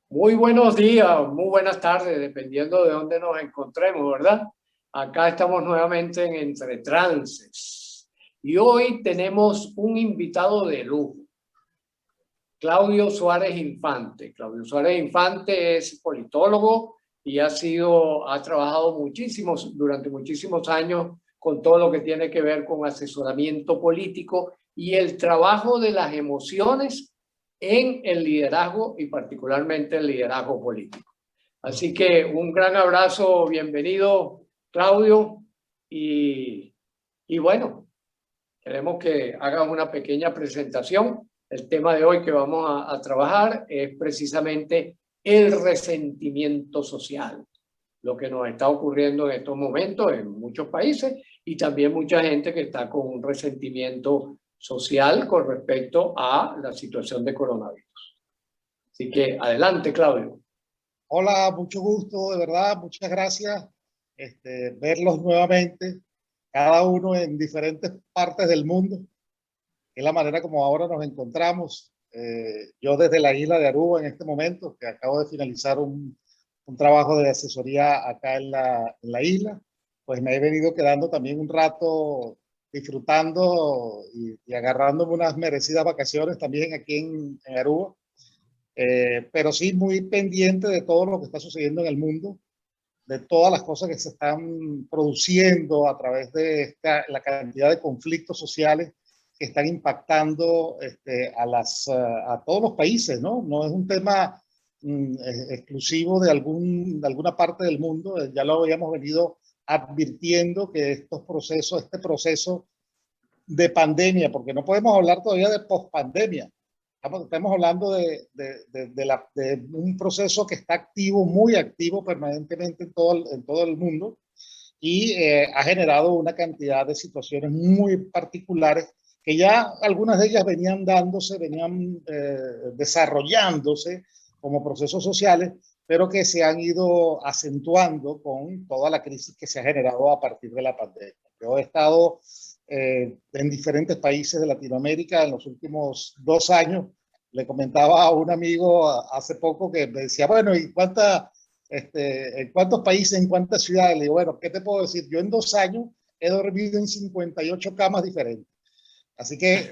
Muy buenos días, muy buenas tardes, dependiendo de dónde nos encontremos, ¿verdad? Acá estamos nuevamente en Entre Trances y hoy tenemos un invitado de lujo, Claudio Suárez Infante. Claudio Suárez Infante es politólogo y ha trabajado durante muchísimos años con todo lo que tiene que ver con asesoramiento político y el trabajo de las emociones en el liderazgo y particularmente el liderazgo político. Así que un gran abrazo, bienvenido Claudio y bueno, queremos que hagas una pequeña presentación. El tema de hoy que vamos a trabajar es precisamente el resentimiento social, lo que nos está ocurriendo en estos momentos en muchos países y también mucha gente que está con un resentimiento social con respecto a la situación de coronavirus. Así que adelante, Claudio. Hola, mucho gusto, de verdad, muchas gracias. Verlos nuevamente, cada uno en diferentes partes del mundo. Es la manera como ahora nos encontramos. Yo desde la isla de Aruba en este momento, que acabo de finalizar un trabajo de asesoría acá en la isla, pues me he venido quedando también un rato disfrutando y agarrándome unas merecidas vacaciones también aquí en Aruba. Pero sí muy pendiente de todo lo que está sucediendo en el mundo, de todas las cosas que se están produciendo a través de la cantidad de conflictos sociales que están impactando a todos los países, ¿no? No es un tema exclusivo de alguna parte del mundo. Ya lo habíamos venido advirtiendo que este proceso de pandemia, porque no podemos hablar todavía de pospandemia. Estamos hablando de un proceso que está activo, muy activo permanentemente en todo el mundo y ha generado una cantidad de situaciones muy particulares que ya algunas de ellas venían desarrollándose como procesos sociales, pero que se han ido acentuando con toda la crisis que se ha generado a partir de la pandemia. Yo he estado en diferentes países de Latinoamérica en los últimos 2 años. Le comentaba a un amigo hace poco que me decía, bueno, ¿y en cuántos países, en cuántas ciudades? Le digo, bueno, ¿qué te puedo decir? Yo en 2 años he dormido en 58 camas diferentes. Así que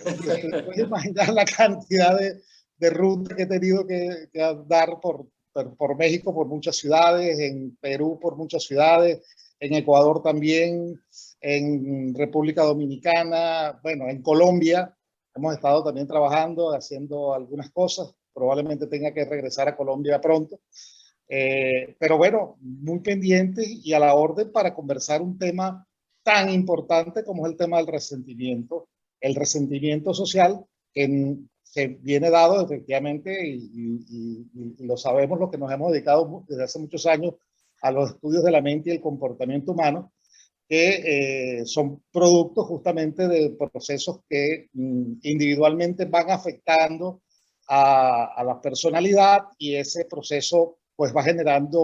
puedes imaginar la cantidad de rutas que he tenido que dar por México, por muchas ciudades, en Perú por muchas ciudades, en Ecuador también, en República Dominicana, bueno, en Colombia. Hemos estado también trabajando, haciendo algunas cosas. Probablemente tenga que regresar a Colombia pronto. Pero bueno, muy pendientes y a la orden para conversar un tema tan importante como es el tema del resentimiento. El resentimiento social que se viene dado efectivamente y lo sabemos los que nos hemos dedicado desde hace muchos años a los estudios de la mente y el comportamiento humano, que son productos justamente de procesos que individualmente van afectando a la personalidad y ese proceso pues va generando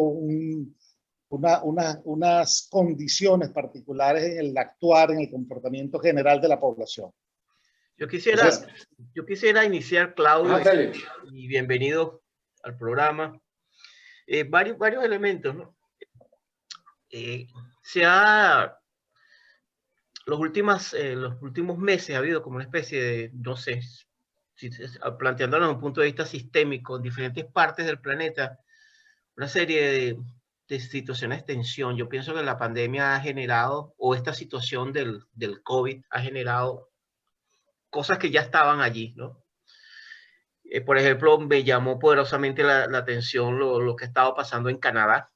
unas condiciones particulares en el actuar, en el comportamiento general de la población. Yo quisiera iniciar, Claudio, y bienvenido al programa. Varios elementos, ¿no? Los últimos meses ha habido como una especie de, no sé, planteándonos desde un punto de vista sistémico en diferentes partes del planeta, una serie de situaciones de tensión. Yo pienso que la pandemia ha generado, o esta situación del COVID ha generado cosas que ya estaban allí, ¿no? Por ejemplo, me llamó poderosamente la atención lo que estaba pasando en Canadá,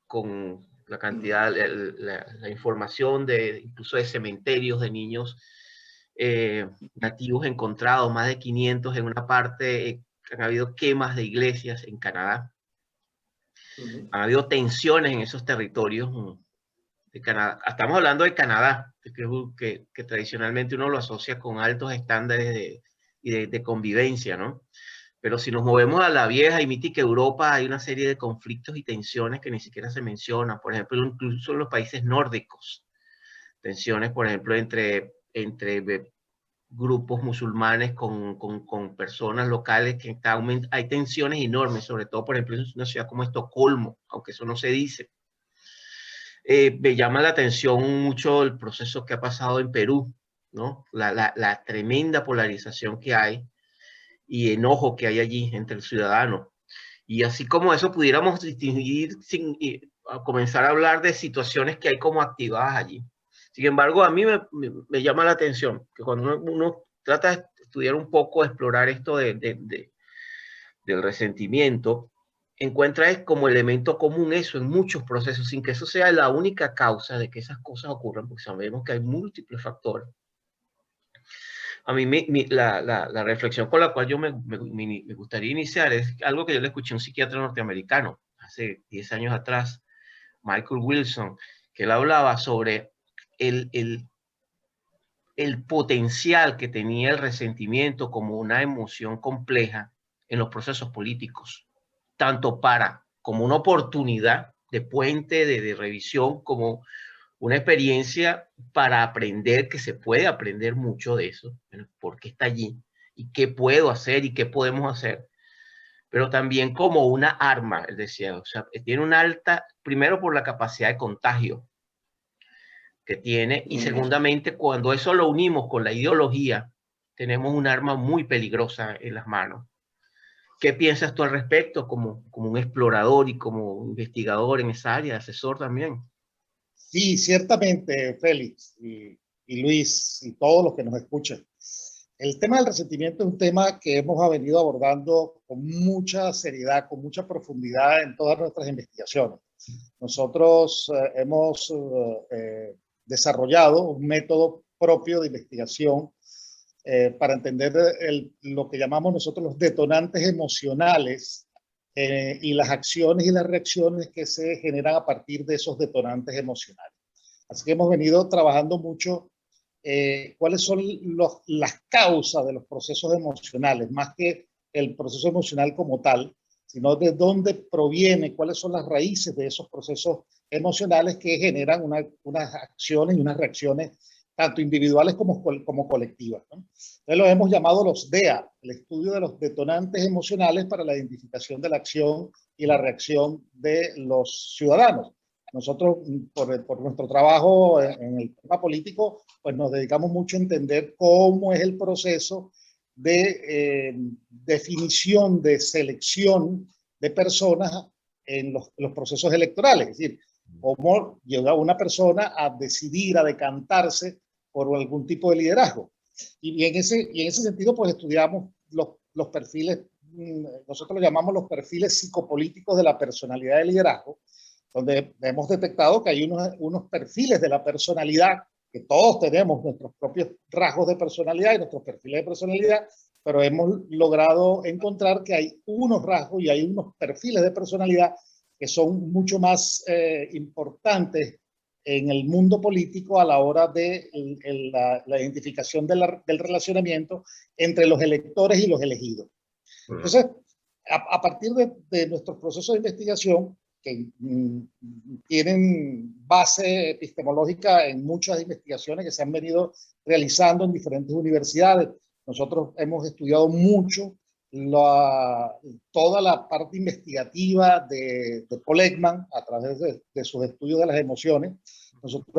con la cantidad, la información incluso de cementerios de niños nativos encontrados, más de 500 en una parte. Han habido quemas de iglesias en Canadá. Han habido tensiones en esos territorios de Canadá. Estamos hablando de Canadá, que tradicionalmente uno lo asocia con altos estándares de convivencia, ¿no? Pero si nos movemos a la vieja y mítica Europa, hay una serie de conflictos y tensiones que ni siquiera se mencionan. Por ejemplo, incluso en los países nórdicos tensiones, por ejemplo, entre grupos musulmanes con personas locales, que hay tensiones enormes, sobre todo, por ejemplo, en una ciudad como Estocolmo, aunque eso no se dice. Me llama la atención mucho el proceso que ha pasado en Perú, ¿no? La tremenda polarización que hay y enojo que hay allí entre el ciudadano. Y así como eso pudiéramos distinguir, a comenzar a hablar de situaciones que hay como activadas allí. Sin embargo, a mí me llama la atención que cuando uno trata de estudiar un poco, explorar esto del resentimiento, encuentra como elemento común eso en muchos procesos, sin que eso sea la única causa de que esas cosas ocurran, porque sabemos que hay múltiples factores. A mí la reflexión con la cual yo me gustaría iniciar es algo que yo le escuché a un psiquiatra norteamericano hace 10 años atrás, Michael Wilson, que él hablaba sobre el potencial que tenía el resentimiento como una emoción compleja en los procesos políticos, tanto como una oportunidad de puente, de revisión, como una experiencia para aprender, que se puede aprender mucho de eso, por qué está allí y qué puedo hacer y qué podemos hacer, pero también como una arma, él decía, o sea, tiene una alta, primero por la capacidad de contagio que tiene, y segundamente cuando eso lo unimos con la ideología, tenemos un arma muy peligrosa en las manos. ¿Qué piensas tú al respecto como un explorador y como investigador en esa área, asesor también? Sí, ciertamente, Félix y Luis y todos los que nos escuchan. El tema del resentimiento es un tema que hemos venido abordando con mucha seriedad, con mucha profundidad en todas nuestras investigaciones. Nosotros hemos desarrollado un método propio de investigación para entender lo que llamamos nosotros los detonantes emocionales y las acciones y las reacciones que se generan a partir de esos detonantes emocionales. Así que hemos venido trabajando mucho cuáles son las causas de los procesos emocionales, más que el proceso emocional como tal, sino de dónde proviene, cuáles son las raíces de esos procesos emocionales que generan unas acciones y unas reacciones tanto individuales como colectivas, ¿no? Entonces lo hemos llamado los DEA, el estudio de los detonantes emocionales para la identificación de la acción y la reacción de los ciudadanos. Nosotros, por nuestro trabajo en el tema político, pues nos dedicamos mucho a entender cómo es el proceso de definición, de selección de personas en los procesos electorales. Es decir, cómo llega una persona a decidir, a decantarse por algún tipo de liderazgo. Y en ese sentido, pues estudiamos los perfiles, nosotros lo llamamos los perfiles psicopolíticos de la personalidad de liderazgo, donde hemos detectado que hay unos perfiles de la personalidad, que todos tenemos nuestros propios rasgos de personalidad y nuestros perfiles de personalidad, pero hemos logrado encontrar que hay unos rasgos y hay unos perfiles de personalidad que son mucho más importantes en el mundo político a la hora de la identificación del relacionamiento entre los electores y los elegidos. Entonces, a partir de nuestros procesos de investigación, que tienen base epistemológica en muchas investigaciones que se han venido realizando en diferentes universidades. Nosotros hemos estudiado mucho toda la parte investigativa de Paul Ekman a través de sus estudios de las emociones. Nosotros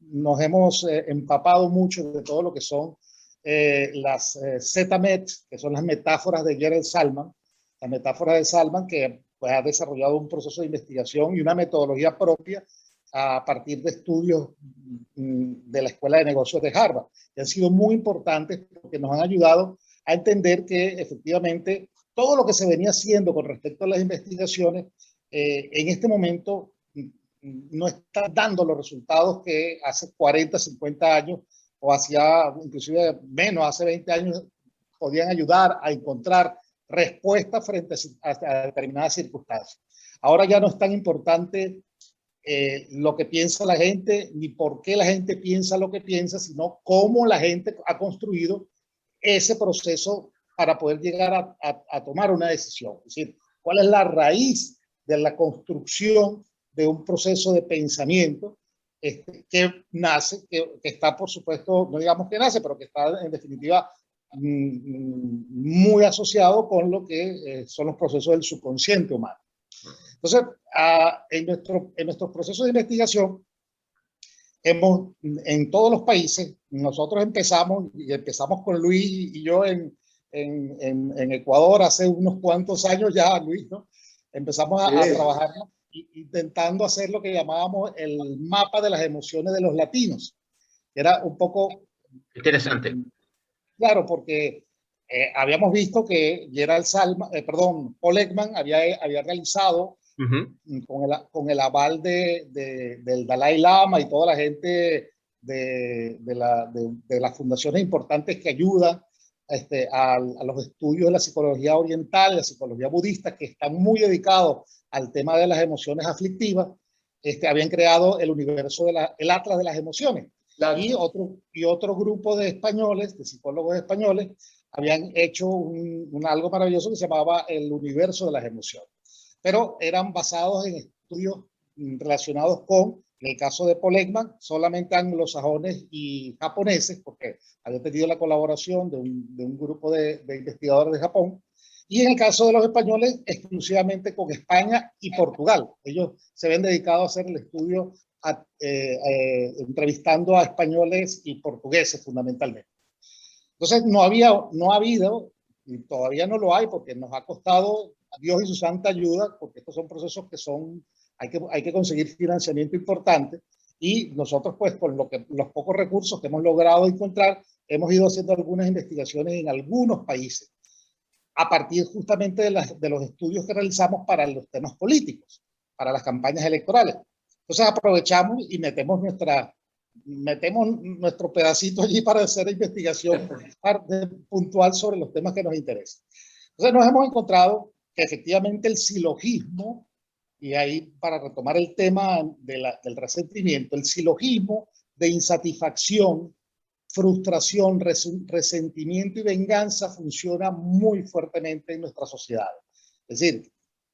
nos hemos empapado mucho de todo lo que son las ZMET, que son las metáforas de Gerald Salman, la metáfora de Salman, que pues, ha desarrollado un proceso de investigación y una metodología propia a partir de estudios de la Escuela de Negocios de Harvard, que han sido muy importantes porque nos han ayudado a entender que efectivamente todo lo que se venía haciendo con respecto a las investigaciones en este momento no está dando los resultados que hace 40, 50 años o hacía inclusive menos, hace 20 años podían ayudar a encontrar respuestas frente a determinadas circunstancias. Ahora ya no es tan importante lo que piensa la gente, ni por qué la gente piensa lo que piensa, sino cómo la gente ha construido ese proceso para poder llegar a tomar una decisión. Es decir, cuál es la raíz de la construcción de un proceso de pensamiento que nace, que está por supuesto, no digamos que nace, pero que está en definitiva muy asociado con lo que son los procesos del subconsciente humano. Entonces, en nuestros procesos de investigación, en todos los países, nosotros empezamos con Luis y yo en Ecuador hace unos cuantos años ya, Luis, ¿no? Empezamos a trabajar, ¿no? Intentando hacer lo que llamábamos el mapa de las emociones de los latinos. Era un poco interesante. Claro, porque habíamos visto que Paul Ekman había realizado con el aval del Dalai Lama y toda la gente de las fundaciones importantes que ayudan a los estudios de la psicología oriental, la psicología budista, que están muy dedicados al tema de las emociones aflictivas, habían creado el universo el Atlas de las emociones. Claro. Y otro grupo de españoles, de psicólogos españoles, habían hecho algo maravilloso que se llamaba el universo de las emociones. Pero eran basados en estudios relacionados con, en el caso de Paul Ekman, solamente anglosajones y japoneses, porque había tenido la colaboración de un grupo de investigadores de Japón. Y en el caso de los españoles, exclusivamente con España y Portugal. Ellos se ven dedicados a hacer el estudio entrevistando a españoles y portugueses fundamentalmente. Entonces no ha habido, y todavía no lo hay, porque nos ha costado Dios y su santa ayuda, porque estos son procesos que hay que conseguir financiamiento importante, y nosotros pues con los pocos recursos que hemos logrado encontrar, hemos ido haciendo algunas investigaciones en algunos países, a partir justamente de los estudios que realizamos para los temas políticos, para las campañas electorales. Entonces aprovechamos y metemos nuestro pedacito allí para hacer investigación puntual sobre los temas que nos interesan. Entonces nos hemos encontrado que efectivamente el silogismo, y ahí para retomar el tema del resentimiento, el silogismo de insatisfacción, frustración, resentimiento y venganza funciona muy fuertemente en nuestra sociedad. Es decir,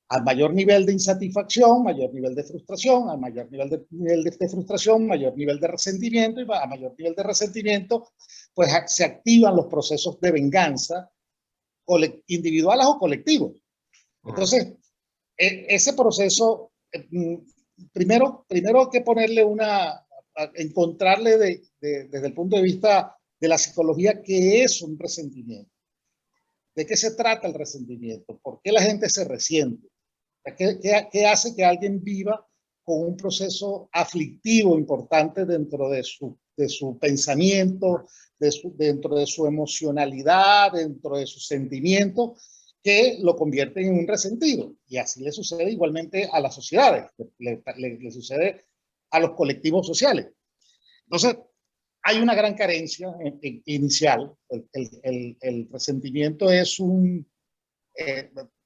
al mayor nivel de insatisfacción, mayor nivel de frustración, al mayor nivel de frustración, mayor nivel de resentimiento, y a mayor nivel de resentimiento, pues se activan los procesos de venganza, individuales o colectivos. Entonces, ese proceso, primero hay que ponerle encontrarle desde el punto de vista de la psicología qué es un resentimiento. ¿De qué se trata el resentimiento? ¿Por qué la gente se resiente? ¿Qué hace que alguien viva con un proceso aflictivo importante dentro de su pensamiento, dentro de su emocionalidad, dentro de sus sentimientos, que lo convierten en un resentido? Y así le sucede igualmente a las sociedades, le sucede a los colectivos sociales. Entonces, hay una gran carencia inicial. El resentimiento es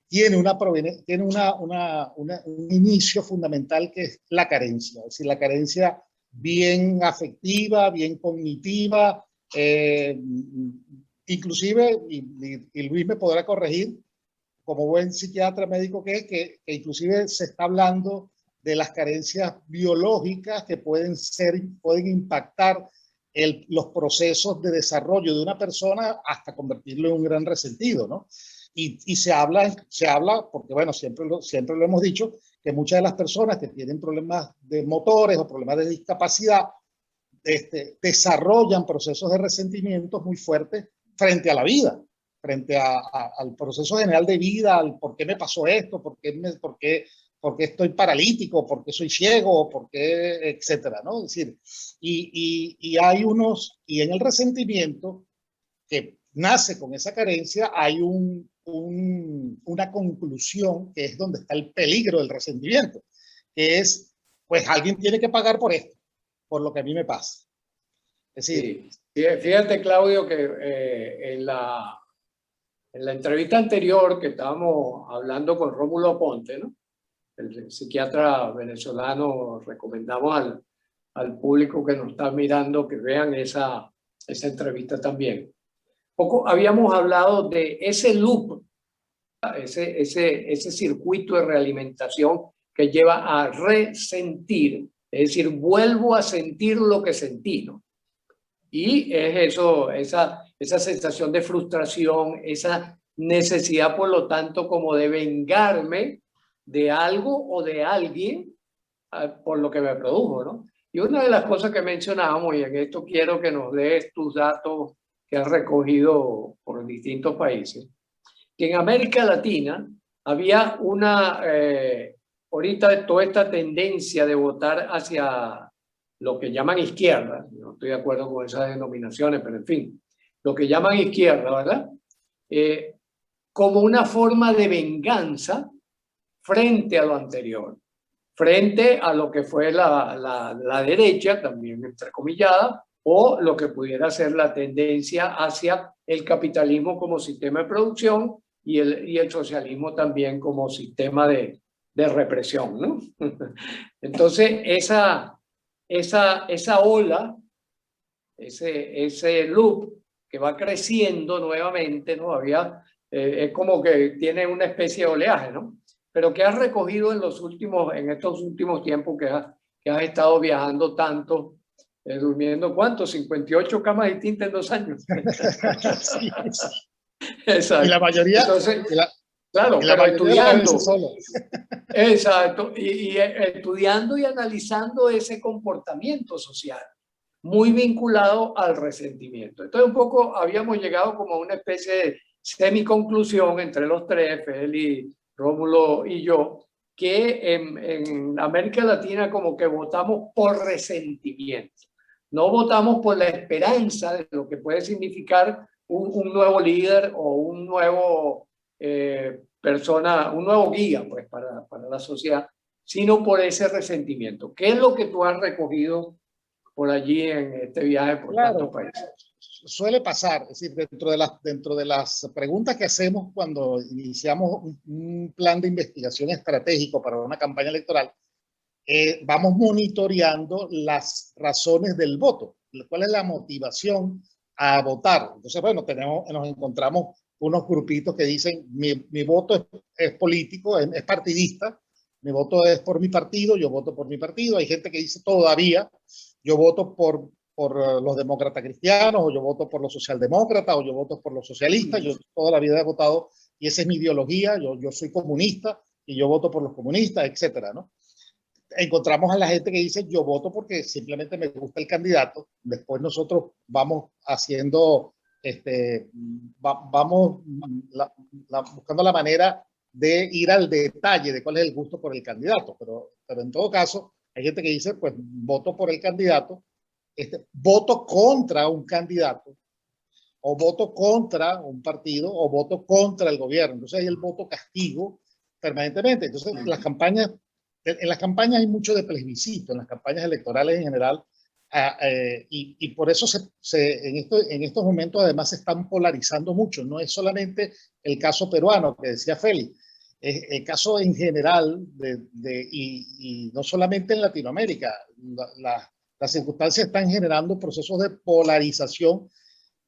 tiene un inicio fundamental que es la carencia. Es decir, la carencia bien afectiva, bien cognitiva, inclusive, y Luis me podrá corregir, como buen psiquiatra médico que inclusive se está hablando de las carencias biológicas que pueden impactar los procesos de desarrollo de una persona hasta convertirlo en un gran resentido, ¿no? Y se habla, porque bueno, siempre lo hemos dicho, que muchas de las personas que tienen problemas de motores o problemas de discapacidad desarrollan procesos de resentimientos muy fuertes frente a la vida, frente al proceso general de vida, al por qué me pasó esto, por qué estoy paralítico, por qué soy ciego, por qué, etcétera, ¿no? Es decir, y en el resentimiento que nace con esa carencia, hay una conclusión que es donde está el peligro del resentimiento, que es, pues alguien tiene que pagar por esto, por lo que a mí me pasa. Es decir, sí, fíjate, Claudio, que en la entrevista anterior que estábamos hablando con Rómulo Ponte, ¿no? El psiquiatra venezolano, recomendamos al público que nos está mirando que vean esa entrevista también. Poco habíamos hablado de ese loop, ese circuito de realimentación que lleva a resentir Es decir, vuelvo a sentir lo que sentí, ¿no? Y es eso, esa sensación de frustración, esa necesidad, por lo tanto, como de vengarme de algo o de alguien por lo que me produjo, ¿no? Y una de las cosas que mencionábamos, y en esto quiero que nos des tus datos que has recogido por distintos países, que en América Latina había ahorita toda esta tendencia de votar hacia lo que llaman izquierda, no estoy de acuerdo con esas denominaciones, pero en fin, lo que llaman izquierda, ¿verdad? Como una forma de venganza frente a lo anterior, frente a lo que fue la derecha, también entrecomillada, o lo que pudiera ser la tendencia hacia el capitalismo como sistema de producción y el socialismo también como sistema de represión, ¿no? Entonces, esa ola, ese loop que va creciendo nuevamente, ¿no? Es como que tiene una especie de oleaje, ¿no? Pero que has recogido en estos últimos tiempos que has estado viajando tanto, durmiendo, ¿cuánto? 58 camas distintas en 2 años. Sí, sí. Exacto. Y la mayoría, Entonces, y la, claro, y la pero mayoría de las estudiando. veces solo. Exacto, y estudiando y analizando ese comportamiento social, muy vinculado al resentimiento. Entonces, un poco habíamos llegado como a una especie de semiconclusión entre los tres, Feli, Rómulo y yo, que en América Latina como que votamos por resentimiento. No votamos por la esperanza de lo que puede significar un nuevo líder o un nuevo un nuevo guía pues, para la sociedad, sino por ese resentimiento. ¿Qué es lo que tú has recogido por allí en este viaje por tantos Claro, países? suele pasar, es decir, dentro de las preguntas que hacemos cuando iniciamos un plan de investigación estratégico para una campaña electoral, vamos monitoreando las razones del voto, cuál es la motivación a votar. Entonces, bueno, nos encontramos unos grupitos que dicen, mi voto es político, es partidista, mi voto es por mi partido, yo voto por mi partido. Hay gente que dice todavía, yo voto por los demócratas cristianos, o yo voto por los socialdemócratas, o yo voto por los socialistas. Yo toda la vida he votado, y esa es mi ideología, yo soy comunista, y yo voto por los comunistas, etcétera, ¿no? Encontramos a la gente que dice yo voto porque simplemente me gusta el candidato. Después nosotros vamos haciendo, vamos buscando la manera de ir al detalle de cuál es el gusto por el candidato. Pero en todo caso, hay gente que dice, pues voto por el candidato, voto contra un candidato, o voto contra un partido, o voto contra el gobierno. Entonces hay el voto castigo permanentemente. Entonces en las campañas hay mucho de plebiscito, en las campañas electorales en general, y por eso en estos momentos además se están polarizando mucho. No es solamente el caso peruano que decía Félix, es el caso en general y no solamente en Latinoamérica. Las circunstancias están generando procesos de polarización,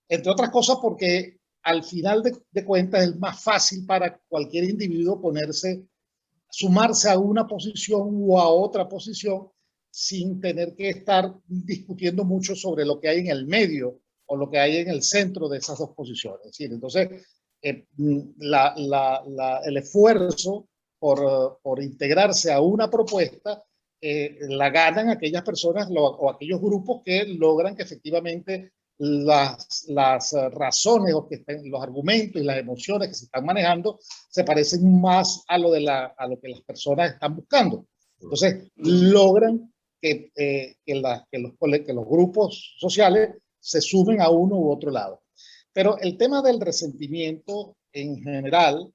entre otras cosas porque al final de cuentas es más fácil para cualquier individuo sumarse a una posición o a otra posición sin tener que estar discutiendo mucho sobre lo que hay en el medio o lo que hay en el centro de esas dos posiciones. Es decir, entonces, el esfuerzo por integrarse a una propuesta la ganan aquellas personas o aquellos grupos que logran que efectivamente las razones o los argumentos y las emociones que se están manejando se parecen más a lo que las personas están buscando. Entonces, logran que los grupos sociales se sumen a uno u otro lado. Pero el tema del resentimiento en general,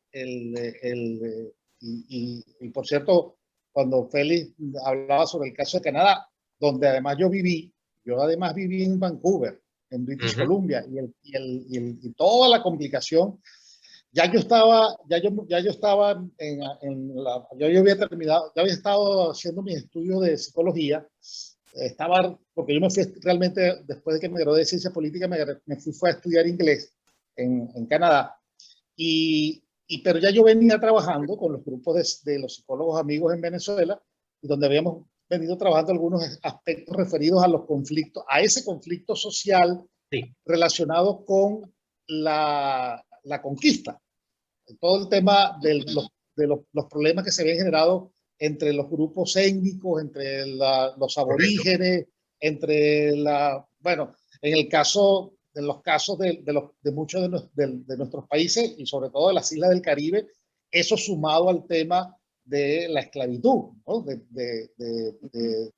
y por cierto, cuando Félix hablaba sobre el caso de Canadá, donde además yo viví en Vancouver, en British Columbia, y toda la complicación. Ya yo había terminado, ya había estado haciendo mis estudios de psicología, porque yo me fui realmente, después de que me gradué de ciencia política, fue a estudiar inglés en Canadá, pero ya yo venía trabajando con los grupos de los psicólogos amigos en Venezuela, donde habíamos venido trabajando algunos aspectos referidos a los conflictos, a ese conflicto social Sí. relacionado con la conquista. Todo el tema de los problemas que se habían generado entre los grupos étnicos, entre los aborígenes, entre bueno, en el caso, en los casos de muchos de nuestros países y sobre todo de las islas del Caribe, eso sumado al tema de la esclavitud, ¿no? de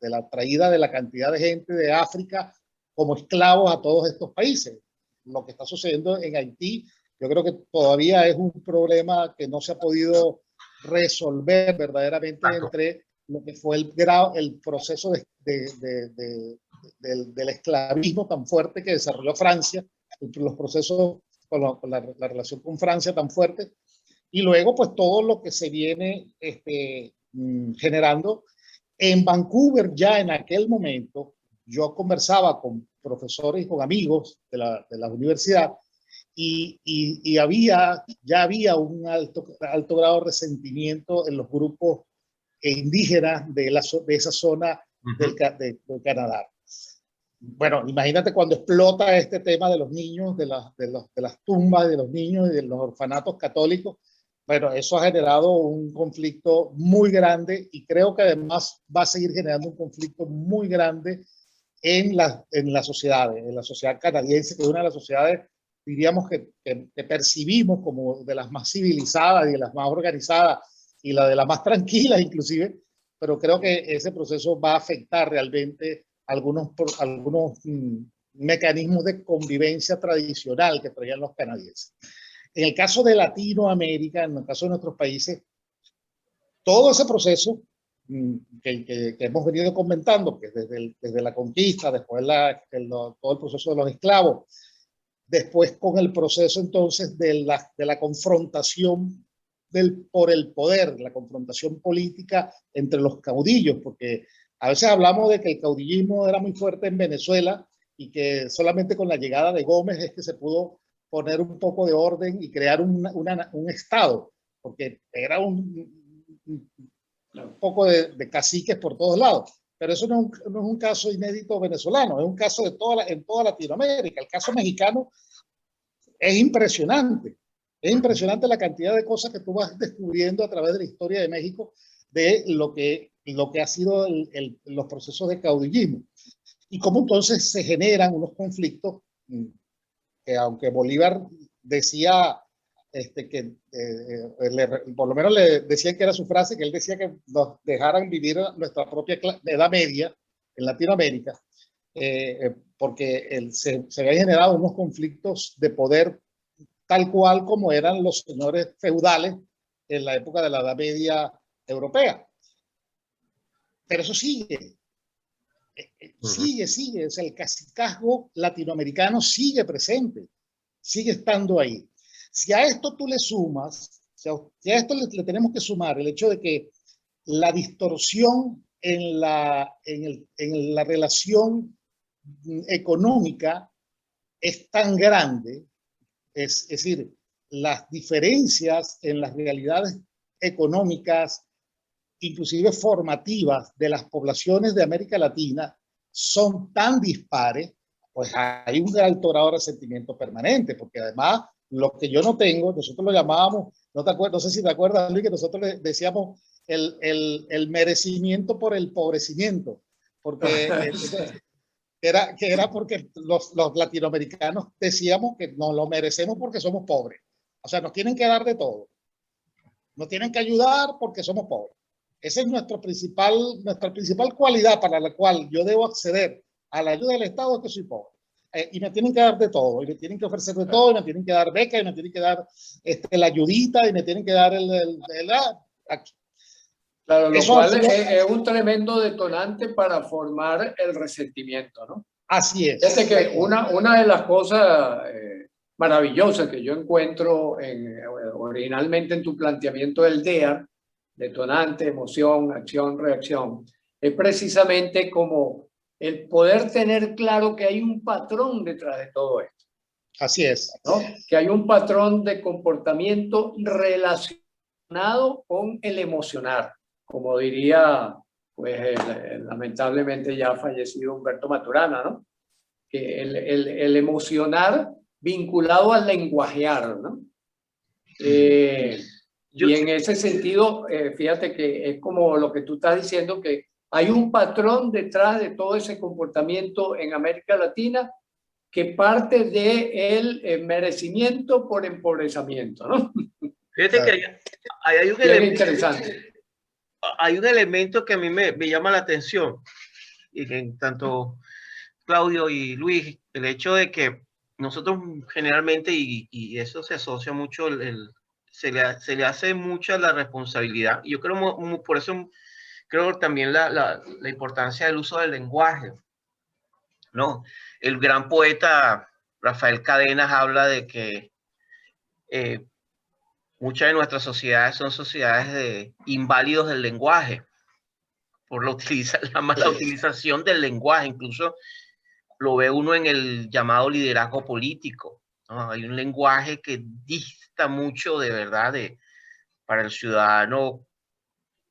la traída de la cantidad de gente de África como esclavos a todos estos países. Lo que está sucediendo en Haití, yo creo que todavía es un problema que no se ha podido resolver verdaderamente entre lo que fue el proceso del esclavismo tan fuerte que desarrolló Francia, los procesos con la relación con Francia tan fuerte, y luego pues todo lo que se viene generando. En Vancouver ya en aquel momento yo conversaba con profesores y con amigos de la universidad y ya había un alto grado de resentimiento en los grupos indígenas de esa zona del Canadá. Bueno, imagínate cuando explota este tema de los niños, de las tumbas de los niños y de los orfanatos católicos. Bueno, eso ha generado un conflicto muy grande y creo que además va a seguir generando un conflicto muy grande en la sociedad canadiense, que es una de las sociedades, diríamos, que percibimos como de las más civilizadas y de las más organizadas y la de las más tranquilas inclusive, pero creo que ese proceso va a afectar realmente algunos mecanismos de convivencia tradicional que traían los canadienses. En el caso de Latinoamérica, en el caso de nuestros países, todo ese proceso que hemos venido comentando, que desde la conquista, después todo el proceso de los esclavos, después con el proceso entonces de la confrontación por el poder, la confrontación política entre los caudillos, porque a veces hablamos de que el caudillismo era muy fuerte en Venezuela y que solamente con la llegada de Gómez es que se pudo poner un poco de orden y crear un estado, porque era un poco de caciques por todos lados. Pero eso no es un caso inédito venezolano, es un caso en toda Latinoamérica. El caso mexicano es impresionante. Es impresionante la cantidad de cosas que tú vas descubriendo a través de la historia de México de lo que ha sido los procesos de caudillismo. Y cómo entonces se generan unos conflictos que, aunque Bolívar decía por lo menos le decían que era su frase, que él decía que nos dejaran vivir nuestra propia edad media en Latinoamérica, porque se habían generado unos conflictos de poder tal cual como eran los señores feudales en la época de la Edad Media europea. Pero eso sigue. Sigue. O sea, el cacicazgo latinoamericano sigue presente, sigue estando ahí. Si a esto tú le sumas, si a esto le tenemos que sumar el hecho de que la distorsión en la relación económica es tan grande, es decir, las diferencias en las realidades económicas, inclusive formativas, de las poblaciones de América Latina son tan dispares, pues hay un alto grado de resentimiento permanente, porque además lo que yo no tengo, nosotros lo llamábamos, no sé si te acuerdas, Luis, que nosotros le decíamos el merecimiento por el pobrecimiento, porque era porque los latinoamericanos decíamos que nos lo merecemos porque somos pobres. O sea, nos tienen que dar de todo. Nos tienen que ayudar porque somos pobres. Esa es nuestra principal cualidad para la cual yo debo acceder a la ayuda del Estado, es que soy pobre. Y me tienen que dar de todo, y me tienen que ofrecer de todo, y me tienen que dar becas, y me tienen que dar la ayudita, y me tienen que dar Claro, lo cual es un tremendo detonante para formar el resentimiento, ¿no? Así es. Fíjate que una de las cosas maravillosas que yo encuentro originalmente en tu planteamiento del DEAR, detonante, emoción, acción, reacción, es precisamente como el poder tener claro que hay un patrón detrás de todo esto. Así es. ¿No? Que hay un patrón de comportamiento relacionado con el emocionar, como diría pues lamentablemente ya ha fallecido Humberto Maturana, ¿no? Que el emocionar vinculado al lenguajear, ¿no? Y en ese sentido, fíjate que es como lo que tú estás diciendo, que hay un patrón detrás de todo ese comportamiento en América Latina que parte del merecimiento por empobrecimiento, ¿no? Fíjate que hay un Bien elemento, interesante. hay un elemento que a mí me llama la atención, y que tanto Claudio y Luis, el hecho de que nosotros generalmente, y eso se asocia mucho, se le hace mucha la responsabilidad, y yo creo, por eso creo también la importancia del uso del lenguaje, ¿no? El gran poeta Rafael Cadenas habla de que muchas de nuestras sociedades son sociedades de inválidos del lenguaje, por la mala utilización del lenguaje. Incluso lo ve uno en el llamado liderazgo político, ¿no? Hay un lenguaje que dista mucho de verdad para el ciudadano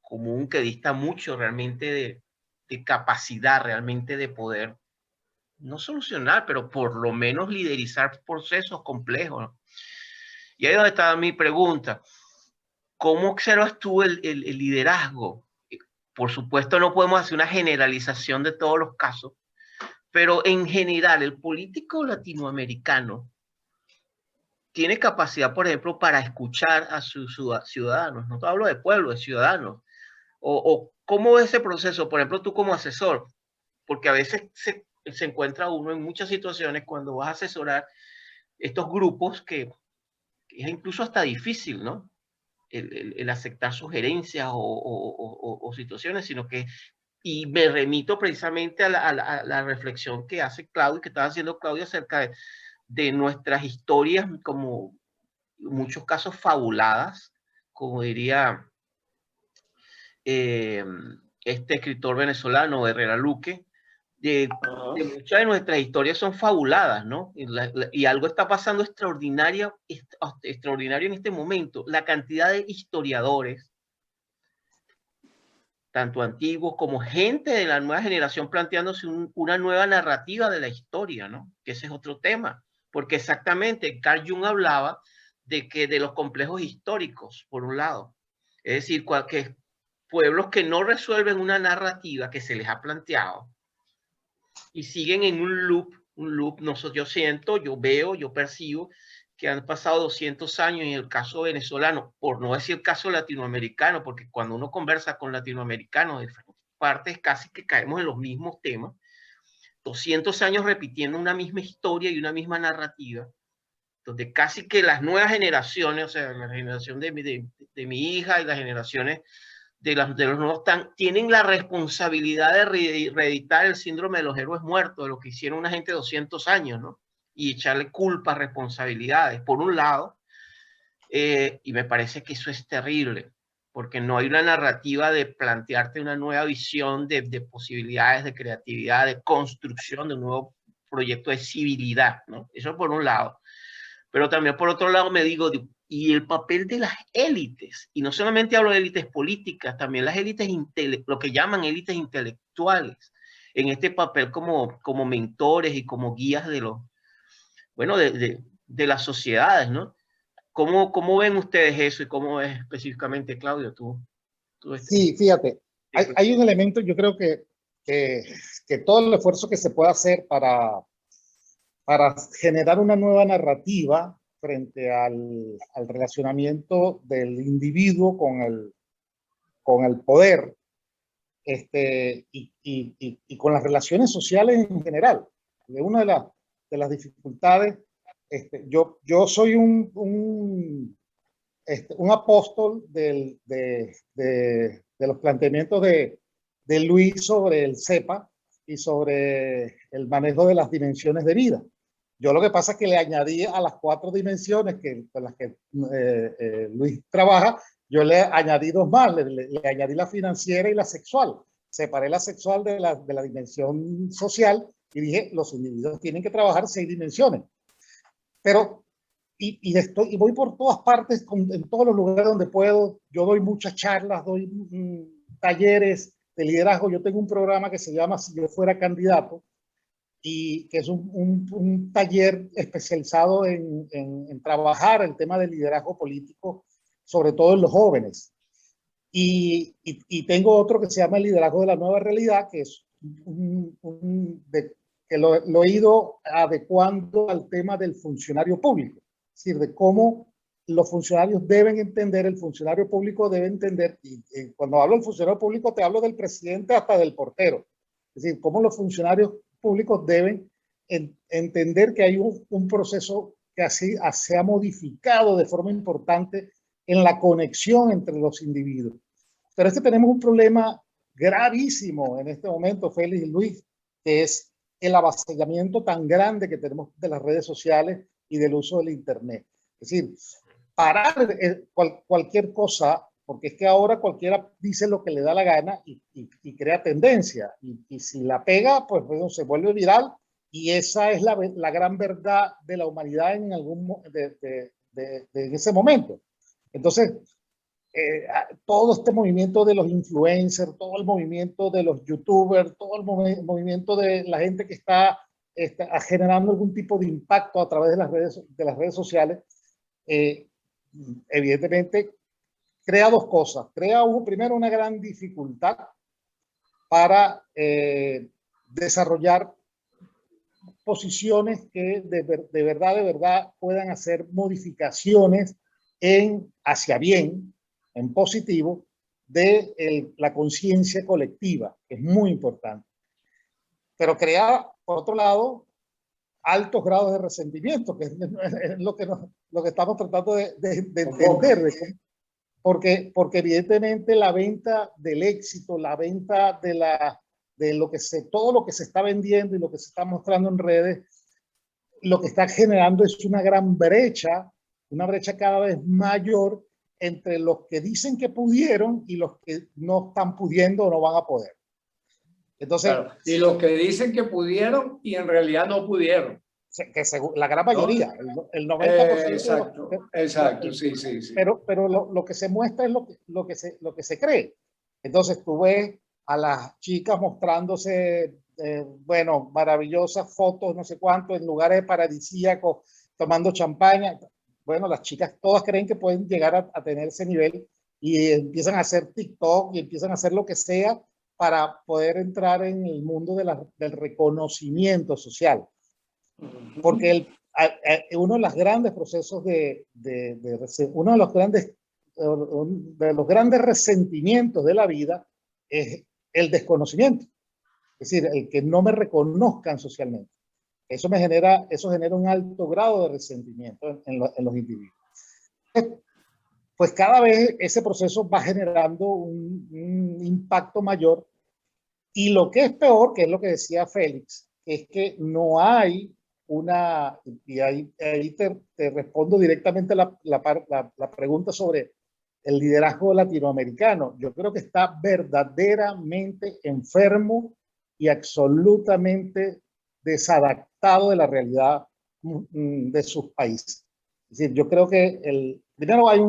común, que dista mucho realmente de capacidad realmente de poder no solucionar, pero por lo menos liderizar procesos complejos, ¿no? Y ahí es donde está mi pregunta. ¿Cómo observas tú el liderazgo? Por supuesto, no podemos hacer una generalización de todos los casos, pero en general, el político latinoamericano tiene capacidad, por ejemplo, para escuchar a sus ciudadanos. No te hablo de pueblo, de ciudadanos. O cómo es ese proceso, por ejemplo, tú como asesor, porque a veces se encuentra uno en muchas situaciones cuando vas a asesorar estos grupos que es incluso hasta difícil, ¿no? El aceptar sugerencias o situaciones, sino que, y me remito precisamente a la reflexión que hace Claudio, que estaba haciendo Claudio acerca de nuestras historias, como en muchos casos fabuladas, como diría este escritor venezolano, Herrera Luque, de muchas de nuestras historias son fabuladas, ¿no? Y algo está pasando extraordinario en este momento. La cantidad de historiadores, tanto antiguos como gente de la nueva generación, planteándose una nueva narrativa de la historia, ¿no? Que ese es otro tema, porque exactamente Carl Jung hablaba de los complejos históricos, por un lado. Es decir, que pueblos que no resuelven una narrativa que se les ha planteado y siguen en un loop, no sé, yo siento, yo veo, yo percibo que han pasado 200 años en el caso venezolano, por no decir el caso latinoamericano, porque cuando uno conversa con latinoamericanos de diferentes partes, casi que caemos en los mismos temas, 200 años repitiendo una misma historia y una misma narrativa, donde casi que las nuevas generaciones, o sea, la generación de mi hija y las generaciones de los nuevos tienen la responsabilidad de reeditar el síndrome de los héroes muertos, de lo que hicieron una gente 200 años, ¿no? Y echarle culpas, responsabilidades, por un lado, y me parece que eso es terrible, porque no hay una narrativa de plantearte una nueva visión de posibilidades, de creatividad, de construcción de un nuevo proyecto de civilidad, ¿no? Eso por un lado. Pero también por otro lado me digo, y el papel de las élites, y no solamente hablo de élites políticas, también las élites, lo que llaman élites intelectuales, en este papel como mentores y como guías de los, bueno, de las sociedades, ¿no? ¿Cómo ven ustedes eso y cómo ves específicamente, Claudio, tú Sí, fíjate, hay un elemento, yo creo que todo el esfuerzo que se puede hacer para generar una nueva narrativa frente al relacionamiento del individuo con el poder, y con las relaciones sociales en general. De una de las dificultades, yo soy un apóstol de los planteamientos de Luis sobre el CEPA y sobre el manejo de las dimensiones de vida. Yo lo que pasa es que le añadí a las 4 dimensiones con las que Luis trabaja, yo le añadí 2 más, le añadí la financiera y la sexual. Separé la sexual de la dimensión social y dije, los individuos tienen que trabajar 6 dimensiones. Pero, y voy por todas partes, en todos los lugares donde puedo. Yo doy muchas charlas, doy talleres, de liderazgo, yo tengo un programa que se llama Si yo fuera candidato, y que es un taller especializado en trabajar el tema del liderazgo político, sobre todo en los jóvenes. Y tengo otro que se llama el liderazgo de la nueva realidad, que es que lo he ido adecuando al tema del funcionario público, es decir, de cómo los funcionarios deben entender, el funcionario público debe entender, y cuando hablo del funcionario público te hablo del presidente hasta del portero, es decir, cómo los funcionarios públicos deben entender que hay un proceso que así se ha modificado de forma importante en la conexión entre los individuos. Pero tenemos un problema gravísimo en este momento, Félix y Luis, que es el avasallamiento tan grande que tenemos de las redes sociales y del uso del Internet. Es decir, parar cualquier cosa, porque es que ahora cualquiera dice lo que le da la gana y crea tendencia. Y si la pega, pues bueno, se vuelve viral, y esa es la gran verdad de la humanidad en ese momento. Entonces, todo este movimiento de los influencers, todo el movimiento de los youtubers, todo el movimiento de la gente que está generando algún tipo de impacto a través de las redes sociales, evidentemente crea dos cosas. Crea primero una gran dificultad para desarrollar posiciones que de verdad puedan hacer modificaciones hacia bien, en positivo, de la conciencia colectiva, que es muy importante. Pero crea, por otro lado, altos grados de resentimiento, que es lo que estamos tratando de entender. Porque evidentemente la venta del éxito, la venta todo lo que se está vendiendo y lo que se está mostrando en redes, lo que está generando es una gran brecha, una brecha cada vez mayor entre los que dicen que pudieron y los que no están pudiendo o no van a poder. Entonces, claro, y los que dicen que pudieron y en realidad no pudieron. La gran mayoría, ¿no? el 90%. Exacto, sí. Pero lo que se muestra es lo que se cree. Entonces tú ves a las chicas mostrándose, bueno, maravillosas fotos, no sé cuánto, en lugares paradisíacos, tomando champaña. Bueno, las chicas todas creen que pueden llegar a tener ese nivel y empiezan a hacer TikTok y empiezan a hacer lo que sea para poder entrar en el mundo del reconocimiento social. Porque uno de los grandes procesos uno de los grandes resentimientos de la vida es el desconocimiento. Es decir, el que no me reconozcan socialmente. Eso genera un alto grado de resentimiento en los individuos. Pues cada vez ese proceso va generando un impacto mayor, y lo que es peor, que es lo que decía Félix, es que no hay y ahí te respondo directamente la pregunta sobre el liderazgo latinoamericano. Yo creo que está verdaderamente enfermo y absolutamente desadaptado de la realidad de sus países. Es decir, yo creo que primero hay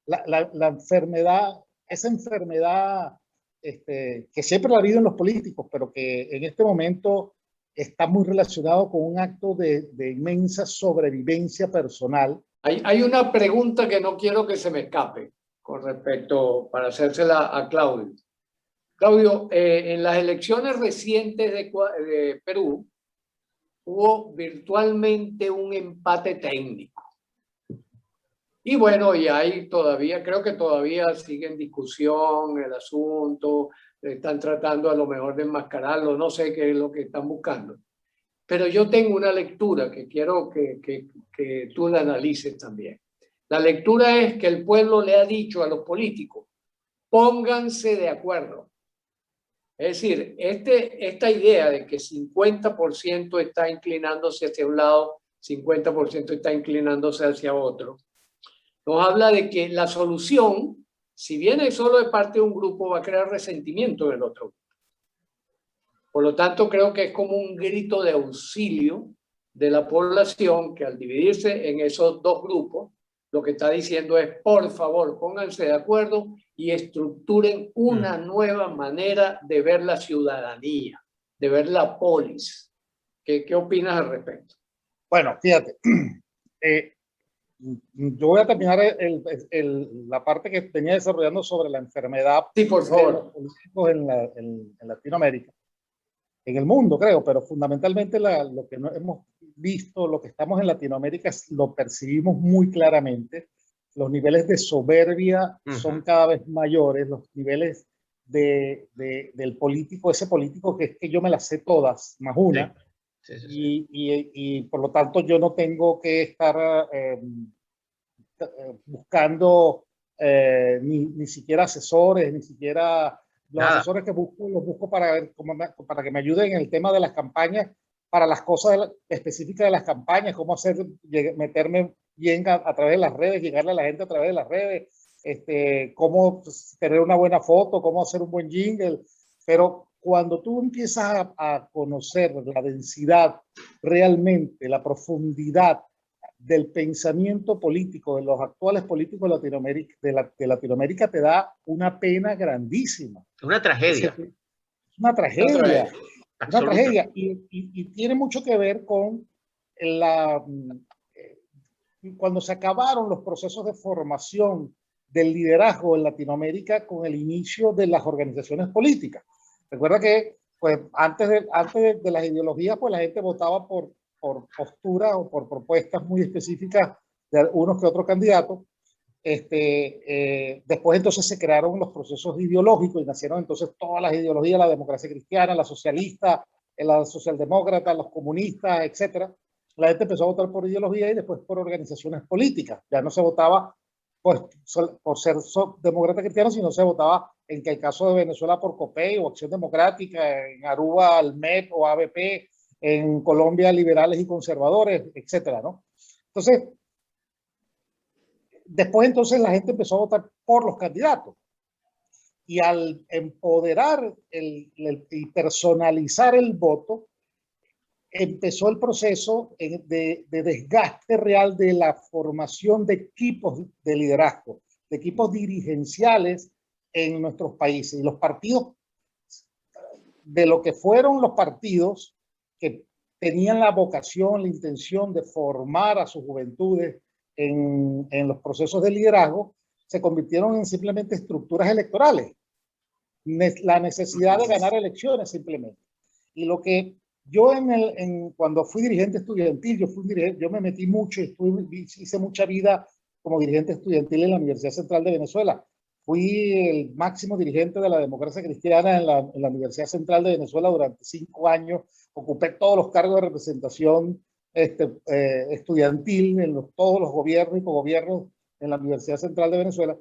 la enfermedad, esa enfermedad que siempre la ha habido en los políticos, pero que en este momento está muy relacionado con un acto de inmensa sobrevivencia personal. Hay una pregunta que no quiero que se me escape con respecto, para hacérsela a Claudio. Claudio, en las elecciones recientes de Perú hubo virtualmente un empate técnico. Y bueno, y ahí creo que todavía sigue en discusión el asunto, están tratando a lo mejor de enmascararlo, no sé qué es lo que están buscando. Pero yo tengo una lectura que quiero que tú la analices también. La lectura es que el pueblo le ha dicho a los políticos, pónganse de acuerdo. Es decir, esta idea de que 50% está inclinándose hacia un lado, 50% está inclinándose hacia otro, nos habla de que la solución, si viene solo de parte de un grupo, va a crear resentimiento en el otro grupo. Por lo tanto, creo que es como un grito de auxilio de la población que al dividirse en esos dos grupos, lo que está diciendo es, por favor, pónganse de acuerdo y estructuren una nueva manera de ver la ciudadanía, de ver la polis. ¿Qué opinas al respecto? Bueno, fíjate, yo voy a terminar la parte que venía desarrollando sobre la enfermedad sí, por de los favor. políticos en Latinoamérica, en el mundo, creo, pero fundamentalmente lo que no hemos visto, lo que estamos en Latinoamérica, lo percibimos muy claramente. Los niveles de soberbia son cada vez mayores, los niveles del político, ese político que es que yo me las sé todas, más una, y por lo tanto yo no tengo que estar buscando ni siquiera asesores, ni siquiera los asesores que busco, los busco para que me ayuden en el tema de las campañas, para las cosas específicas de las campañas, cómo meterme bien a través de las redes, llegarle a la gente a través de las redes, cómo tener una buena foto, cómo hacer un buen jingle. Pero cuando tú empiezas a conocer la densidad, realmente la profundidad del pensamiento político de los actuales políticos de Latinoamérica, te da una pena grandísima. Una tragedia. Es una tragedia. Una tragedia. Y tiene mucho que ver con cuando se acabaron los procesos de formación del liderazgo en Latinoamérica con el inicio de las organizaciones políticas. Recuerda que pues, antes de las ideologías, pues la gente votaba por posturas o por propuestas muy específicas de unos que otros candidatos. Después entonces se crearon los procesos ideológicos y nacieron entonces todas las ideologías, la democracia cristiana, la socialista, la socialdemócrata, los comunistas, etcétera. La gente empezó a votar por ideología y después por organizaciones políticas. Ya no se votaba por ser demócrata cristiano, sino se votaba en el caso de Venezuela por COPEI o Acción Democrática, en Aruba al MEP o ABP, en Colombia liberales y conservadores, etcétera, ¿no? Entonces, después entonces la gente empezó a votar por los candidatos. Y al empoderar y personalizar el voto, empezó el proceso de desgaste real de la formación de equipos de liderazgo, de equipos dirigenciales en nuestros países. Y los partidos, de lo que fueron los partidos que tenían la vocación, la intención de formar a sus juventudes en los procesos de liderazgo, se convirtieron en simplemente estructuras electorales. La necesidad de ganar elecciones simplemente. Y lo que yo cuando fui dirigente estudiantil, yo me metí mucho, hice mucha vida como dirigente estudiantil en la Universidad Central de Venezuela. Fui el máximo dirigente de la democracia cristiana en la Universidad Central de Venezuela durante 5 años. Ocupé todos los cargos de representación estudiantil en todos los gobiernos y cogobiernos en la Universidad Central de Venezuela.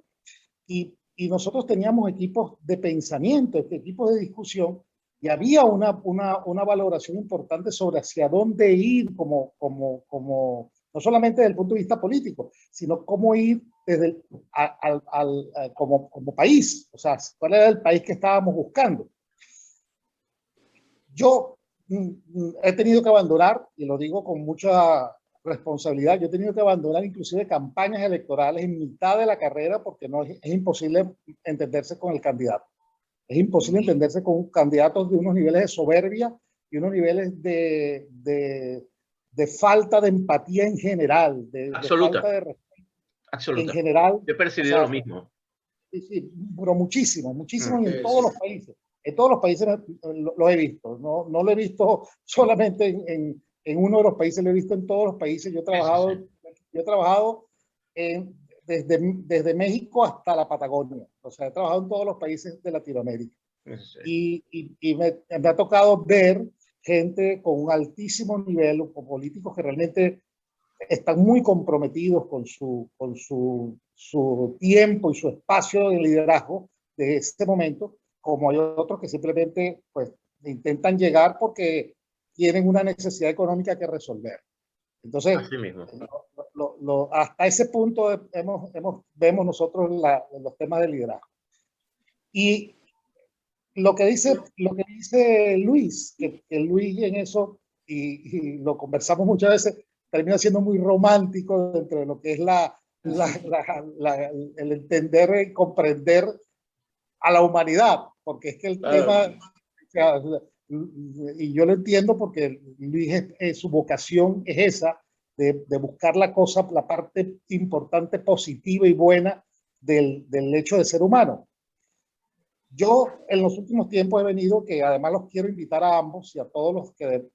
Y nosotros teníamos equipos de pensamiento, equipos de discusión, y había una valoración importante sobre hacia dónde ir no solamente desde el punto de vista político, sino cómo ir como país, o sea, cuál era el país que estábamos buscando. Yo he tenido que abandonar, y lo digo con mucha responsabilidad, yo he tenido que abandonar inclusive campañas electorales en mitad de la carrera porque es imposible entenderse con el candidato. Es imposible entenderse con candidatos de unos niveles de soberbia y unos niveles de falta de empatía en general, de falta de respeto en general. Yo he percibido lo mismo. Sí, pero muchísimo, y en todos los países. En todos los países lo he visto. No lo he visto solamente en uno de los países, lo he visto en todos los países. Yo he trabajado desde México hasta la Patagonia. O sea, he trabajado en todos los países de Latinoamérica. Y me ha tocado ver gente con un altísimo nivel, con políticos que realmente están muy comprometidos con su tiempo y su espacio de liderazgo de este momento, como hay otros que simplemente pues, intentan llegar porque tienen una necesidad económica que resolver. Entonces, hasta ese punto vemos nosotros los temas de liderazgo. Y lo que dice Luis, que Luis en eso, y lo conversamos muchas veces, termina siendo muy romántico dentro de lo que es la el entender y comprender a la humanidad, porque es que el tema, o sea, y yo lo entiendo porque Luis su vocación es esa, de buscar la cosa, la parte importante, positiva y buena del hecho de ser humano. Yo en los últimos tiempos he venido, que además los quiero invitar a ambos y a todos los que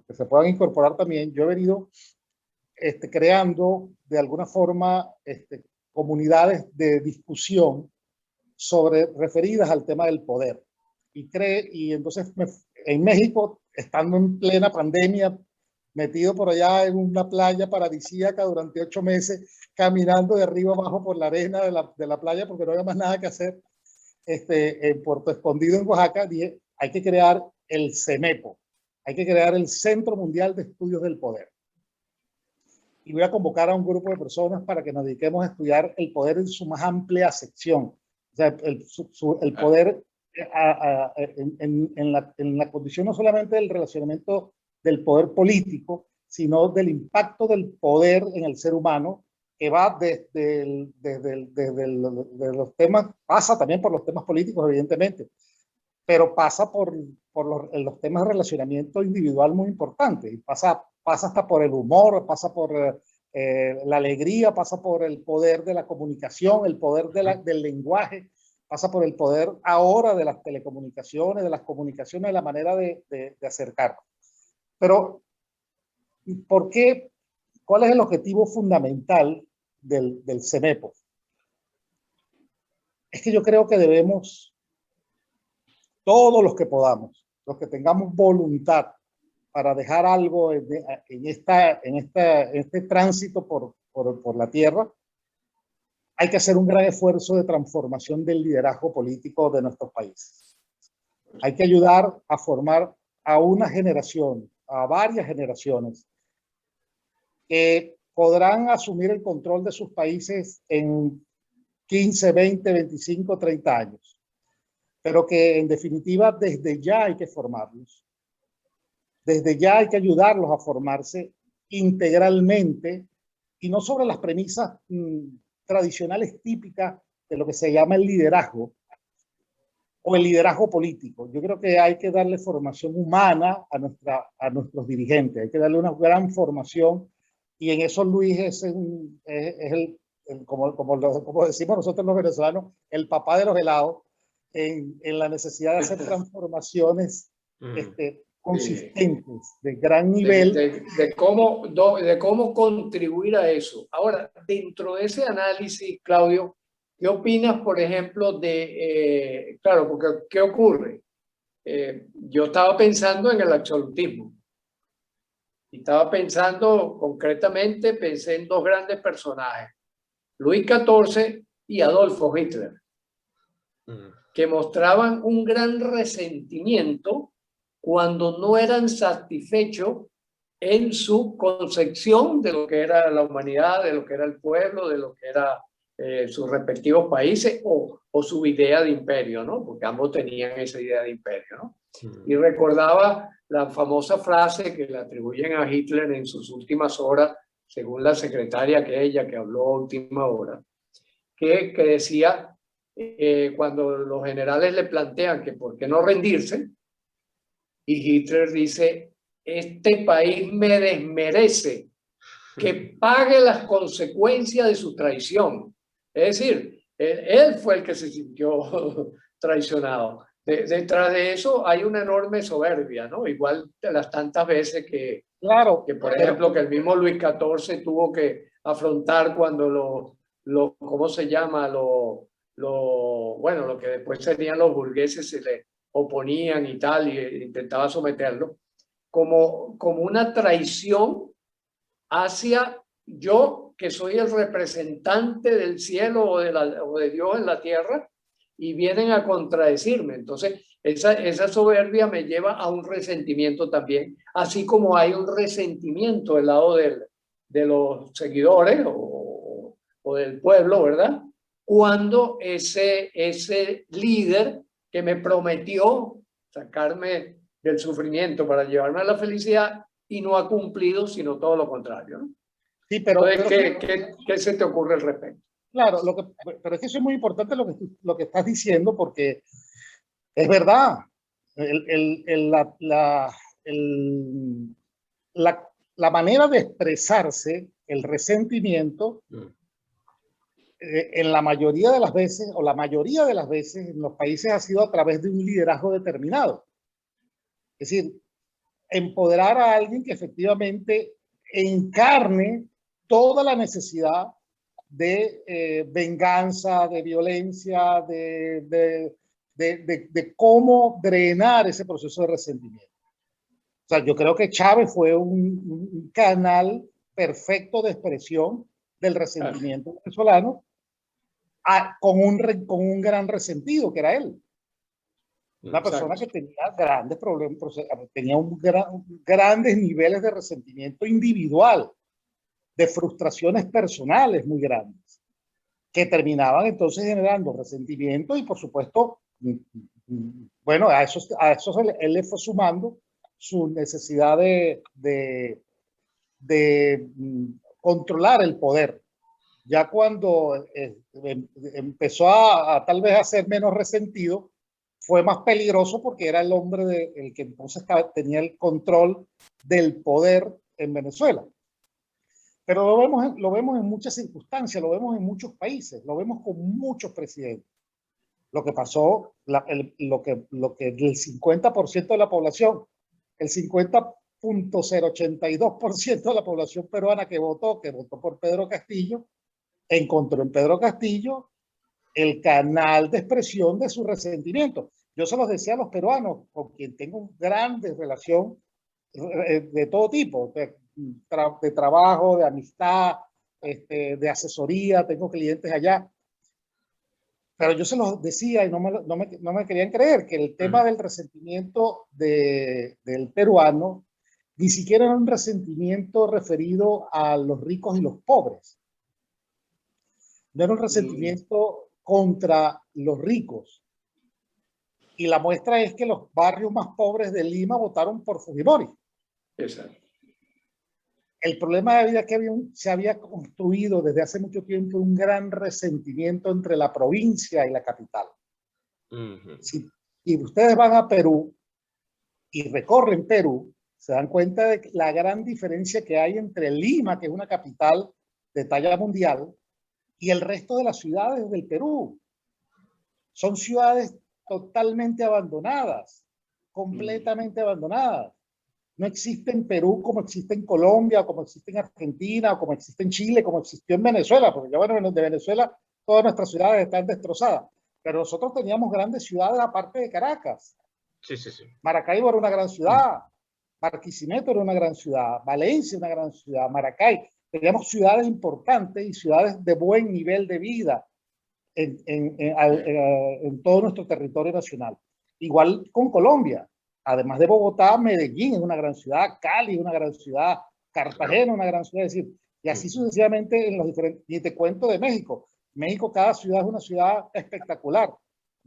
se puedan incorporar también, yo he venido creando de alguna forma comunidades de discusión referidas al tema del poder. Y entonces en México, estando en plena pandemia, metido por allá en una playa paradisíaca durante 8 meses, caminando de arriba abajo por la arena de la playa porque no había más nada que hacer, en Puerto Escondido, en Oaxaca, dije, hay que crear el CEMEPO, hay que crear el Centro Mundial de Estudios del Poder. Y voy a convocar a un grupo de personas para que nos dediquemos a estudiar el poder en su más amplia sección. O sea, el poder en la condición no solamente del relacionamiento del poder político, sino del impacto del poder en el ser humano, que va desde los temas, pasa también por los temas políticos, evidentemente, pero pasa por los temas de relacionamiento individual muy importantes, y pasa hasta por el humor, pasa por la alegría, pasa por el poder de la comunicación, el poder del lenguaje, pasa por el poder ahora de las telecomunicaciones, de las comunicaciones, de la manera de acercarnos. Pero, ¿por qué? ¿Cuál es el objetivo fundamental del CEMEPO? Es que yo creo que debemos, todos los que podamos, los que tengamos voluntad para dejar algo en este tránsito por la tierra, hay que hacer un gran esfuerzo de transformación del liderazgo político de nuestros países. Hay que ayudar a formar a una generación, a varias generaciones, que podrán asumir el control de sus países en 15, 20, 25, 30 años. Pero que en definitiva desde ya hay que formarlos. Desde ya hay que ayudarlos a formarse integralmente y no sobre las premisas tradicionales típicas de lo que se llama el liderazgo o el liderazgo político. Yo creo que hay que darle formación humana a nuestros dirigentes, hay que darle una gran formación, y en eso Luis es como decimos nosotros los venezolanos, el papá de los helados, en la necesidad de hacer transformaciones consistentes, de gran nivel. De cómo contribuir a eso. Ahora, dentro de ese análisis, Claudio, ¿qué opinas, por ejemplo, claro, porque ¿qué ocurre? Yo estaba pensando en el absolutismo. Y estaba pensando concretamente, pensé en dos grandes personajes, Luis XIV y Adolfo Hitler, que mostraban un gran resentimiento cuando no eran satisfechos en su concepción de lo que era la humanidad, de lo que era el pueblo, de lo que era sus respectivos países o su idea de imperio, ¿no? Porque ambos tenían esa idea de imperio, ¿no? Y recordaba la famosa frase que le atribuyen a Hitler en sus últimas horas, según la secretaria aquella que habló a última hora, que decía, cuando los generales le plantean que por qué no rendirse, y Hitler dice, este país me desmerece, que pague las consecuencias de su traición. Es decir, él fue el que se sintió traicionado. Detrás de eso hay una enorme soberbia, ¿no? Igual de las tantas veces claro, que por ejemplo, que el mismo Luis XIV tuvo que afrontar cuando ¿cómo se llama? Bueno, lo que después serían los burgueses se le oponían y tal, y intentaba someterlo, como una traición hacia yo, que soy el representante del cielo o de Dios en la tierra, y vienen a contradecirme. Entonces, esa soberbia me lleva a un resentimiento también, así como hay un resentimiento del lado de los seguidores o del pueblo, ¿verdad? Cuando ese líder que me prometió sacarme del sufrimiento para llevarme a la felicidad y no ha cumplido, sino todo lo contrario, ¿no? Sí, pero ¿Qué se te ocurre al respecto? claro, pero es que eso es muy importante lo que estás diciendo, porque es verdad. El, la manera de expresarse, el resentimiento, en la mayoría de las veces, o la mayoría de las veces en los países ha sido a través de un liderazgo determinado. Es decir, empoderar a alguien que efectivamente encarne toda la necesidad de venganza, de violencia, de cómo drenar ese proceso de resentimiento. O sea, yo creo que Chávez fue un canal perfecto de expresión del resentimiento venezolano con un gran resentido, que era él. Una persona que tenía grandes problemas, tenía grandes niveles de resentimiento individual, de frustraciones personales muy grandes, que terminaban entonces generando resentimiento y, por supuesto, bueno, a eso él le fue sumando su necesidad de controlar el poder. Ya cuando empezó a tal vez a ser menos resentido, fue más peligroso porque era el hombre el que entonces tenía el control del poder en Venezuela. Pero lo vemos en muchas circunstancias, lo vemos en muchos países, lo vemos con muchos presidentes. Lo que pasó, lo que del 50% de la población, el 50.082% de la población peruana que votó por Pedro Castillo, encontró en Pedro Castillo el canal de expresión de su resentimiento. Yo se los decía a los peruanos, con quien tengo una gran relación de todo tipo, de trabajo, de amistad, de asesoría, tengo clientes allá. Pero yo se los decía y no me querían creer que el tema del resentimiento del peruano ni siquiera era un resentimiento referido a los ricos y los pobres. No era un resentimiento contra los ricos. Y la muestra es que los barrios más pobres de Lima votaron por Fujimori. Exacto. El problema de vida que se había construido desde hace mucho tiempo un gran resentimiento entre la provincia y la capital. Si ustedes van a Perú y recorren Perú, se dan cuenta de la gran diferencia que hay entre Lima, que es una capital de talla mundial, y el resto de las ciudades del Perú. Son ciudades totalmente abandonadas, completamente abandonadas. No existe en Perú como existe en Colombia, como existe en Argentina, como existe en Chile, como existió en Venezuela, porque ya bueno, de Venezuela todas nuestras ciudades están destrozadas, pero nosotros teníamos grandes ciudades aparte de Caracas. Sí, sí, sí. Maracaibo era una gran ciudad, Barquisimeto era una gran ciudad, Valencia una gran ciudad, Maracay. Teníamos ciudades importantes y ciudades de buen nivel de vida en todo nuestro territorio nacional. Igual con Colombia. Además de Bogotá, Medellín es una gran ciudad, Cali es una gran ciudad, Cartagena es una gran ciudad, es decir, y así sucesivamente en los diferentes, y te cuento de México. México, cada ciudad es una ciudad espectacular.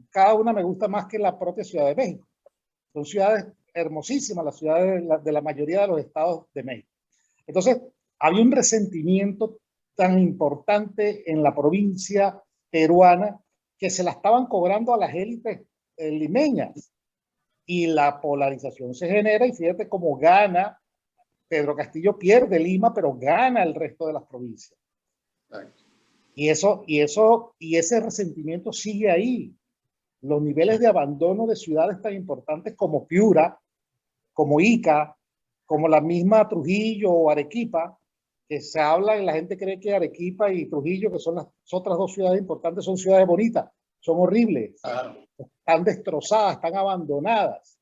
Cada una me gusta más que la propia Ciudad de México. Son ciudades hermosísimas, las ciudades de la mayoría de los estados de México. Entonces, había un resentimiento tan importante en la provincia peruana que se la estaban cobrando a las élites limeñas. Y la polarización se genera y fíjate cómo gana. Pedro Castillo pierde Lima, pero gana el resto de las provincias. Y ese resentimiento sigue ahí. Los niveles de abandono de ciudades tan importantes como Piura, como Ica, como la misma Trujillo o Arequipa, que se habla y la gente cree que Arequipa y Trujillo, que son las otras dos ciudades importantes, son ciudades bonitas, son horribles. Están destrozadas, están abandonadas.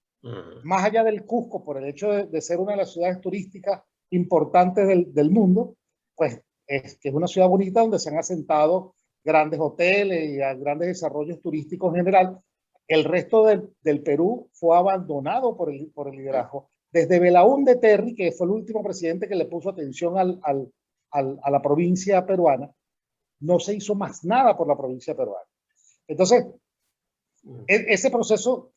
Más allá del Cusco, por el hecho de ser una de las ciudades turísticas importantes del mundo, pues que es una ciudad bonita donde se han asentado grandes hoteles y grandes desarrollos turísticos en general. El resto del Perú fue abandonado por el liderazgo. Desde Belaúnde Terry, que fue el último presidente que le puso atención a la provincia peruana, no se hizo más nada por la provincia peruana. Entonces, ese proceso,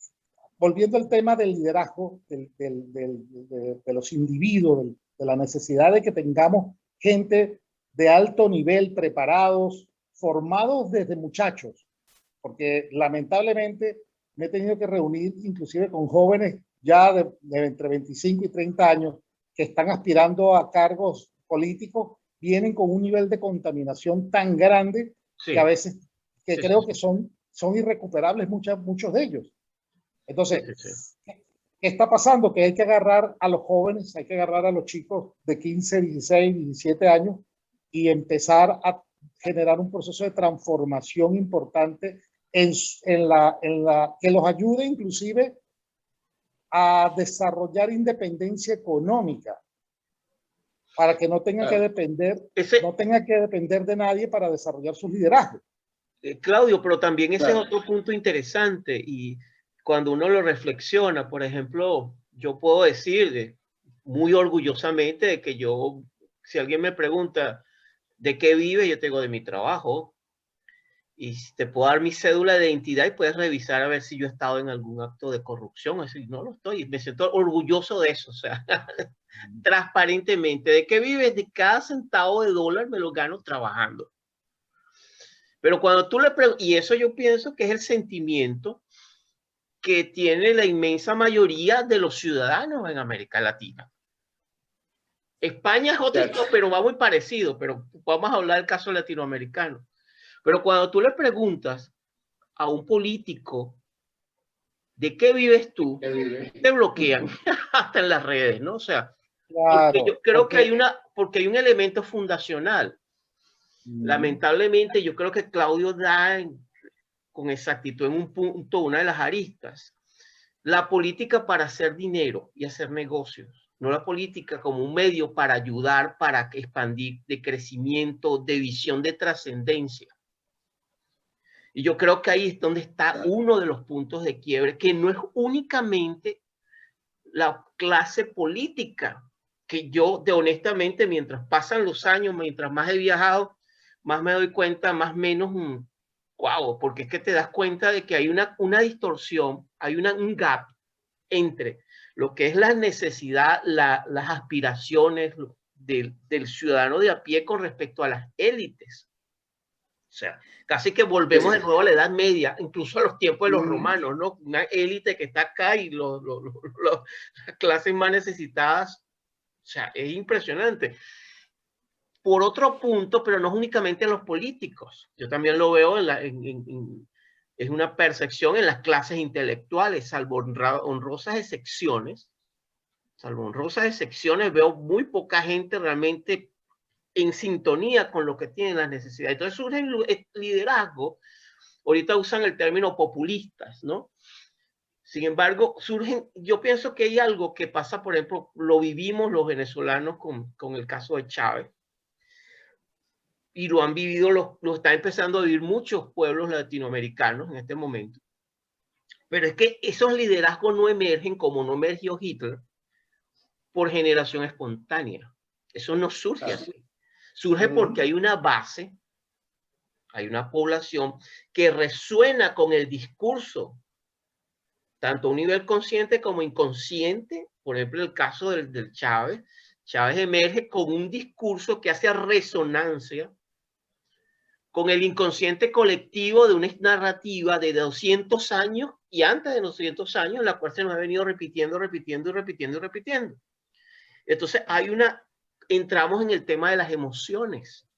volviendo al tema del liderazgo, de los individuos, de la necesidad de que tengamos gente de alto nivel, preparados, formados desde muchachos, porque lamentablemente me he tenido que reunir inclusive con jóvenes ya de entre 25 y 30 años que están aspirando a cargos políticos, vienen con un nivel de contaminación tan grande que a veces creo que son irrecuperables muchos de ellos. Entonces, ¿qué está pasando? Que hay que agarrar a los jóvenes, hay que agarrar a los chicos de 15, 16, 17 años y empezar a generar un proceso de transformación importante que los ayude inclusive a desarrollar independencia económica para que no tengan que depender, de nadie para desarrollar su liderazgo. Claudio, pero también ese es otro punto interesante, y cuando uno lo reflexiona, por ejemplo, yo puedo decir muy orgullosamente de que yo, si alguien me pregunta de qué vive, yo te digo de mi trabajo, y te puedo dar mi cédula de identidad y puedes revisar a ver si yo he estado en algún acto de corrupción. Es decir, no lo estoy, me siento orgulloso de eso, o sea, transparentemente. ¿De qué vives? De cada centavo de dólar me lo gano trabajando. Pero cuando tú le preguntas, y eso yo pienso que es el sentimiento que tiene la inmensa mayoría de los ciudadanos en América Latina. España es otra historia, pero va muy parecido, pero vamos a hablar del caso latinoamericano. Pero cuando tú le preguntas a un político ¿de qué vives tú? Te bloquean hasta en las redes, ¿no? O sea, claro, yo creo que hay un elemento fundacional. Lamentablemente, yo creo que Claudio da con exactitud en un punto, una de las aristas. La política para hacer dinero y hacer negocios, no la política como un medio para ayudar, para expandir, de crecimiento, de visión, de trascendencia. Y yo creo que ahí es donde está uno de los puntos de quiebre, que no es únicamente la clase política, que yo honestamente, mientras pasan los años, mientras más he viajado, más me doy cuenta, más menos, wow, porque es que te das cuenta de que hay una distorsión, hay un gap entre lo que es la necesidad, las aspiraciones del ciudadano de a pie con respecto a las élites. O sea, casi que volvemos de nuevo a la Edad Media, incluso a los tiempos de los romanos, ¿no? Una élite que está acá y las clases más necesitadas. O sea, es impresionante. Por otro punto, pero no es únicamente en los políticos. Yo también lo veo es una percepción en las clases intelectuales, salvo honrosas excepciones. Salvo honrosas excepciones, veo muy poca gente realmente en sintonía con lo que tienen las necesidades. Entonces surgen liderazgos, ahorita usan el término populistas, ¿no? Sin embargo, yo pienso que hay algo que pasa, por ejemplo, lo vivimos los venezolanos con el caso de Chávez, y lo han vivido, lo están empezando a vivir muchos pueblos latinoamericanos en este momento. Pero es que esos liderazgos no emergen como no emergió Hitler por generación espontánea. Eso no surge así. Surge porque hay una base, hay una población que resuena con el discurso, tanto a un nivel consciente como inconsciente. Por ejemplo, el caso del Chávez. Chávez emerge con un discurso que hace resonancia con el inconsciente colectivo de una narrativa de 200 años y antes de 200 años, la cual se nos ha venido repitiendo. Entonces, entramos en el tema de las emociones.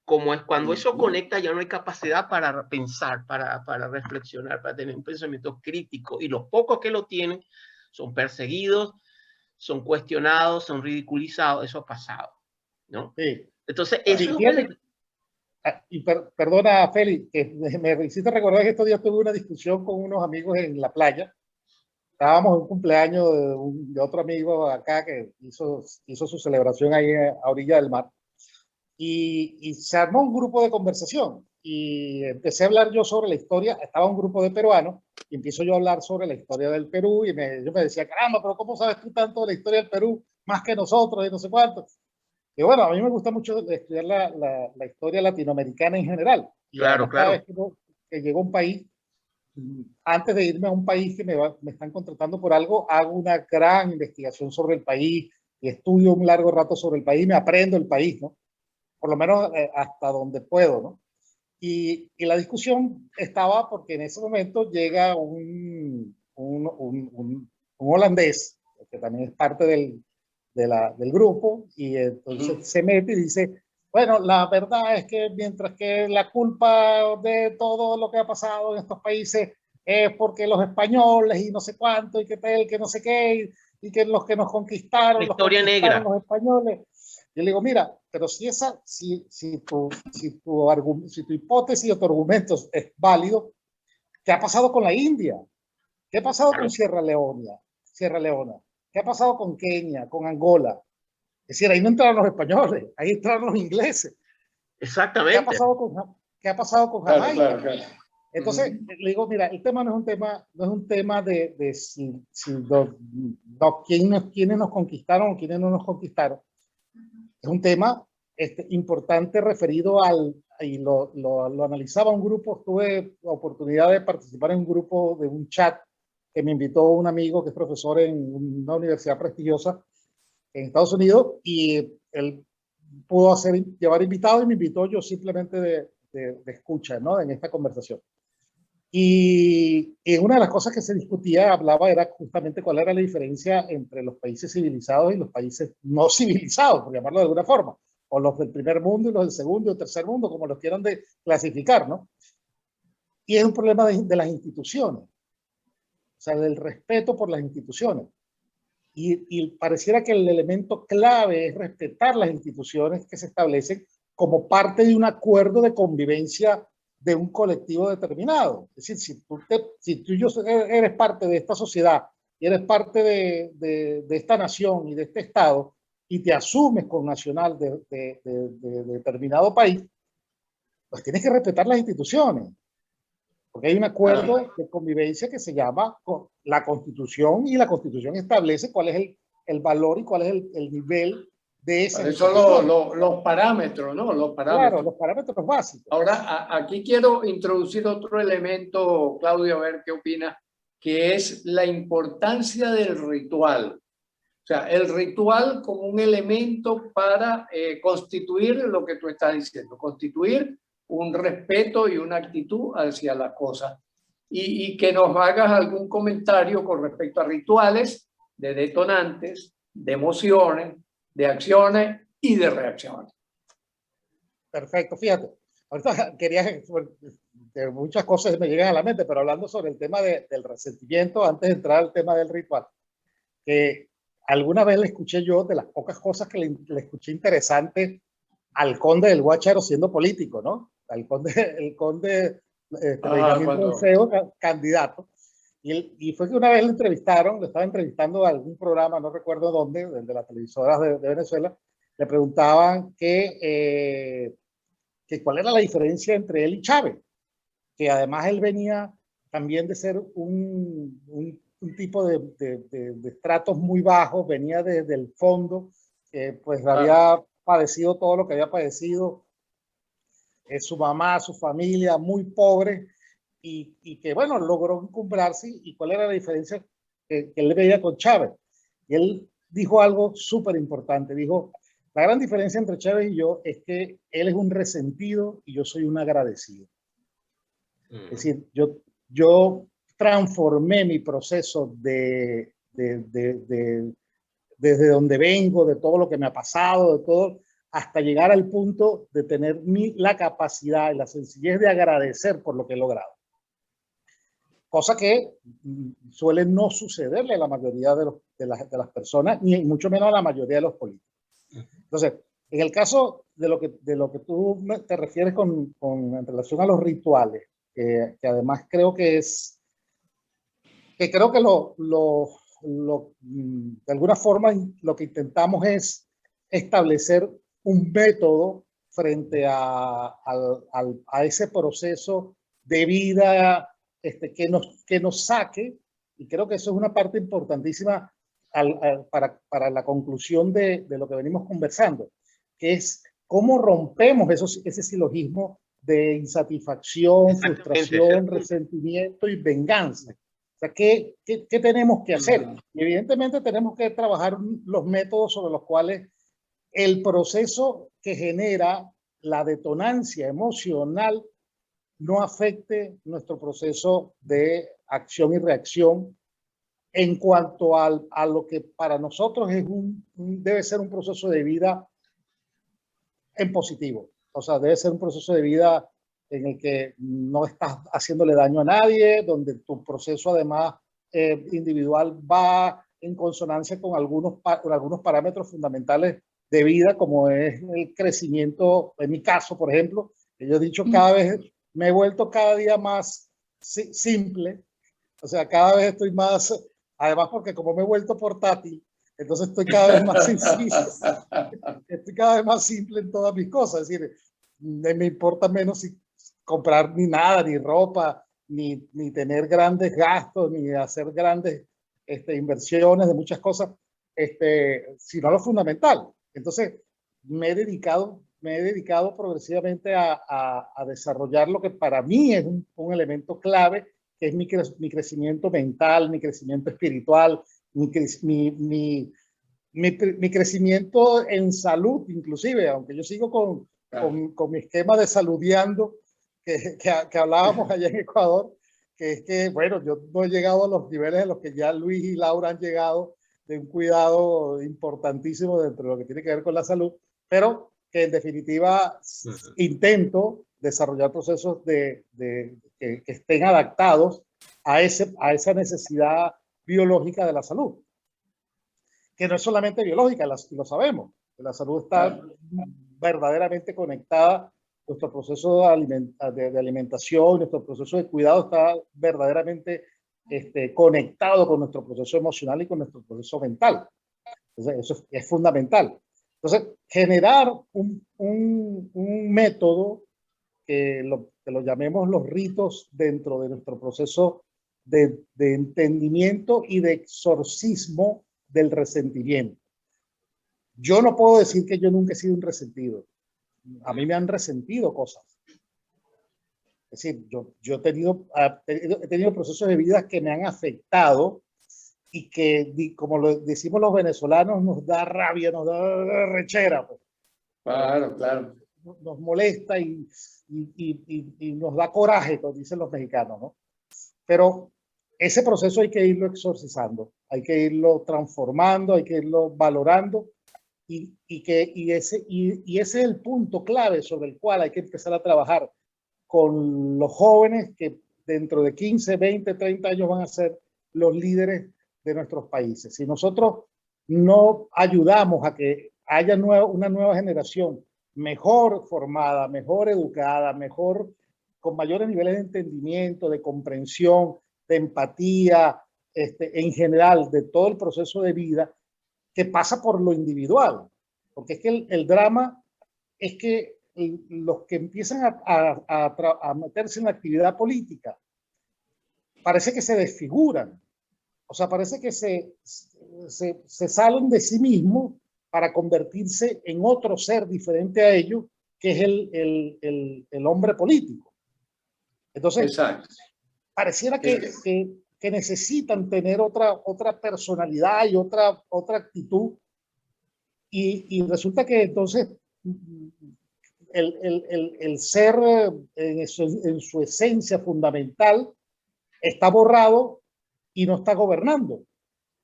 Como es cuando eso conecta, ya no hay capacidad para pensar, para reflexionar, para tener un pensamiento crítico. Y los pocos que lo tienen son perseguidos, son cuestionados, son ridiculizados. Eso ha pasado, ¿no? Sí. Entonces, eso perdona, Félix, que me hiciste recordar que estos días tuve una discusión con unos amigos en la playa. Estábamos en un cumpleaños de otro amigo acá que hizo su celebración ahí a orilla del mar. Y se armó un grupo de conversación y empecé a hablar yo sobre la historia. Estaba un grupo de peruanos y empiezo yo a hablar sobre la historia del Perú y yo me decía, caramba, pero ¿cómo sabes tú tanto de la historia del Perú más que nosotros y no sé cuánto? Y bueno, a mí me gusta mucho estudiar la historia latinoamericana en general. Y claro. Cada vez que llego a un país, antes de irme a un país que me están contratando por algo, hago una gran investigación sobre el país, y estudio un largo rato sobre el país, me aprendo el país, ¿no? Por lo menos hasta donde puedo, ¿no? Y la discusión estaba porque en ese momento llega un holandés, que también es parte del grupo, y entonces se mete y dice, bueno, la verdad es que mientras que la culpa de todo lo que ha pasado en estos países es porque los españoles y no sé cuánto, y que no sé qué, y que los que nos conquistaron, La historia negra. los españoles. Yo le digo, mira, pero si tu hipótesis o tu argumento es válido, ¿qué ha pasado con la India? ¿Qué ha pasado con Sierra Leona? ¿Qué ha pasado con Kenia, con Angola? Es decir, ahí no entraron los españoles, ahí entraron los ingleses. Exactamente. ¿Qué ha pasado con Jamaica? Claro. Entonces, le digo, mira, el tema no es un tema de quiénes nos conquistaron o quiénes no nos conquistaron. Es un tema importante referido y lo analizaba un grupo, tuve la oportunidad de participar en un grupo de un chat que me invitó un amigo que es profesor en una universidad prestigiosa en Estados Unidos, y él pudo llevar invitado y me invitó yo simplemente de escucha, ¿no? En esta conversación. Y una de las cosas que se discutía, era justamente cuál era la diferencia entre los países civilizados y los países no civilizados, por llamarlo de alguna forma, o los del primer mundo y los del segundo y el tercer mundo, como los quieran clasificar, ¿no? Y es un problema de las instituciones, o sea, del respeto por las instituciones. Y pareciera que el elemento clave es respetar las instituciones que se establecen como parte de un acuerdo de convivencia de un colectivo determinado. Es decir, si tú y yo eres parte de esta sociedad y eres parte de esta nación y de este estado y te asumes con nacional de determinado país, pues tienes que respetar las instituciones. Porque hay un acuerdo de convivencia que se llama la Constitución, y la Constitución establece cuál es el valor y cuál es el nivel de esa. Esos son los parámetros, ¿no? Los parámetros. Claro, los parámetros básicos. Ahora, aquí quiero introducir otro elemento, Claudio, a ver qué opina, que es la importancia del ritual. O sea, el ritual como un elemento para constituir lo que tú estás diciendo, constituir un respeto y una actitud hacia las cosas. Y que nos hagas algún comentario con respecto a rituales de detonantes, de emociones, de acciones y de reacciones. Perfecto, fíjate. Ahorita muchas cosas me llegan a la mente, pero hablando sobre el tema del resentimiento, antes de entrar al tema del ritual, que alguna vez le escuché yo, de las pocas cosas que le escuché interesante al conde del Guácharo siendo político, ¿no? El conde Benjamín Roncero, candidato. Y fue que una vez le estaba entrevistando a algún programa, no recuerdo dónde, de las televisoras de Venezuela, le preguntaban que cuál era la diferencia entre él y Chávez, que además él venía también de ser un tipo de estratos muy bajos, venía desde el fondo, pues había padecido todo lo que había padecido, su mamá, su familia, muy pobre, y que bueno, logró encumbrarse. ¿Y cuál era la diferencia que él veía con Chávez? Y él dijo algo súper importante, dijo, la gran diferencia entre Chávez y yo es que él es un resentido y yo soy un agradecido. Es decir, yo transformé mi proceso desde donde vengo, de todo lo que me ha pasado, de todo, hasta llegar al punto de tener la capacidad y la sencillez de agradecer por lo que he logrado. Cosa que suele no sucederle a la mayoría de las personas, ni mucho menos a la mayoría de los políticos. Entonces, en el caso de lo que tú te refieres en relación a los rituales, que además creo que de alguna forma lo que intentamos es establecer un método frente a ese proceso de vida que nos saque, y creo que eso es una parte importantísima para la conclusión de lo que venimos conversando, que es cómo rompemos ese silogismo de insatisfacción, frustración, resentimiento y venganza. sea, ¿qué tenemos que hacer? Y evidentemente tenemos que trabajar los métodos sobre los cuales el proceso que genera la detonancia emocional no afecte nuestro proceso de acción y reacción en cuanto a lo que para nosotros es debe ser un proceso de vida en positivo. O sea, debe ser un proceso de vida en el que no estás haciéndole daño a nadie, donde tu proceso además individual va en consonancia con algunos parámetros fundamentales de vida, como es el crecimiento. En mi caso, por ejemplo, que yo he dicho, cada vez me he vuelto cada día más simple. O sea, cada vez estoy más, además porque como me he vuelto portátil, entonces estoy cada vez más sencillo. Estoy cada vez más simple en todas mis cosas. Es decir, me importa menos comprar ni nada, ni ropa, ni tener grandes gastos, ni hacer grandes inversiones de muchas cosas, sino lo fundamental. Entonces, me he dedicado progresivamente a desarrollar lo que para mí es un elemento clave, que es mi crecimiento mental, mi crecimiento espiritual, mi crecimiento en salud, inclusive, aunque yo sigo con mi esquema de saludeando que hablábamos allá en Ecuador, que es que, bueno, yo no he llegado a los niveles en los que ya Luis y Laura han llegado, de un cuidado importantísimo dentro de lo que tiene que ver con la salud, pero que en definitiva intento desarrollar procesos que estén adaptados a esa necesidad biológica de la salud, que no es solamente biológica, lo sabemos, que la salud está verdaderamente conectada. Nuestro proceso de alimentación, nuestro proceso de cuidado está verdaderamente conectado con nuestro proceso emocional y con nuestro proceso mental. Entonces, eso es fundamental. Entonces, generar un método que lo llamemos los ritos dentro de nuestro proceso de entendimiento y de exorcismo del resentimiento. Yo no puedo decir que yo nunca he sido un resentido. A mí me han resentido cosas. Es decir, yo he tenido procesos de vida que me han afectado y que, como lo decimos los venezolanos, nos da rabia, nos da rechera. Pues. Claro, claro. Nos molesta y nos da coraje, como dicen los mexicanos, ¿no? Pero ese proceso hay que irlo exorcizando, hay que irlo transformando, hay que irlo valorando. Y ese es el punto clave sobre el cual hay que empezar a trabajar con los jóvenes que dentro de 15, 20, 30 años van a ser los líderes de nuestros países. Si nosotros no ayudamos a que haya una nueva generación mejor formada, mejor educada, con mayores niveles de entendimiento, de comprensión, de empatía, en general, de todo el proceso de vida, que pasa por lo individual, porque es que el drama es que los que empiezan a meterse en la actividad política parece que se desfiguran, o sea, parece que se salen de sí mismos para convertirse en otro ser diferente a ellos, que es el hombre político. Entonces, exacto, pareciera que necesitan tener otra personalidad y otra actitud, y resulta que entonces el ser en su esencia fundamental está borrado y no está gobernando,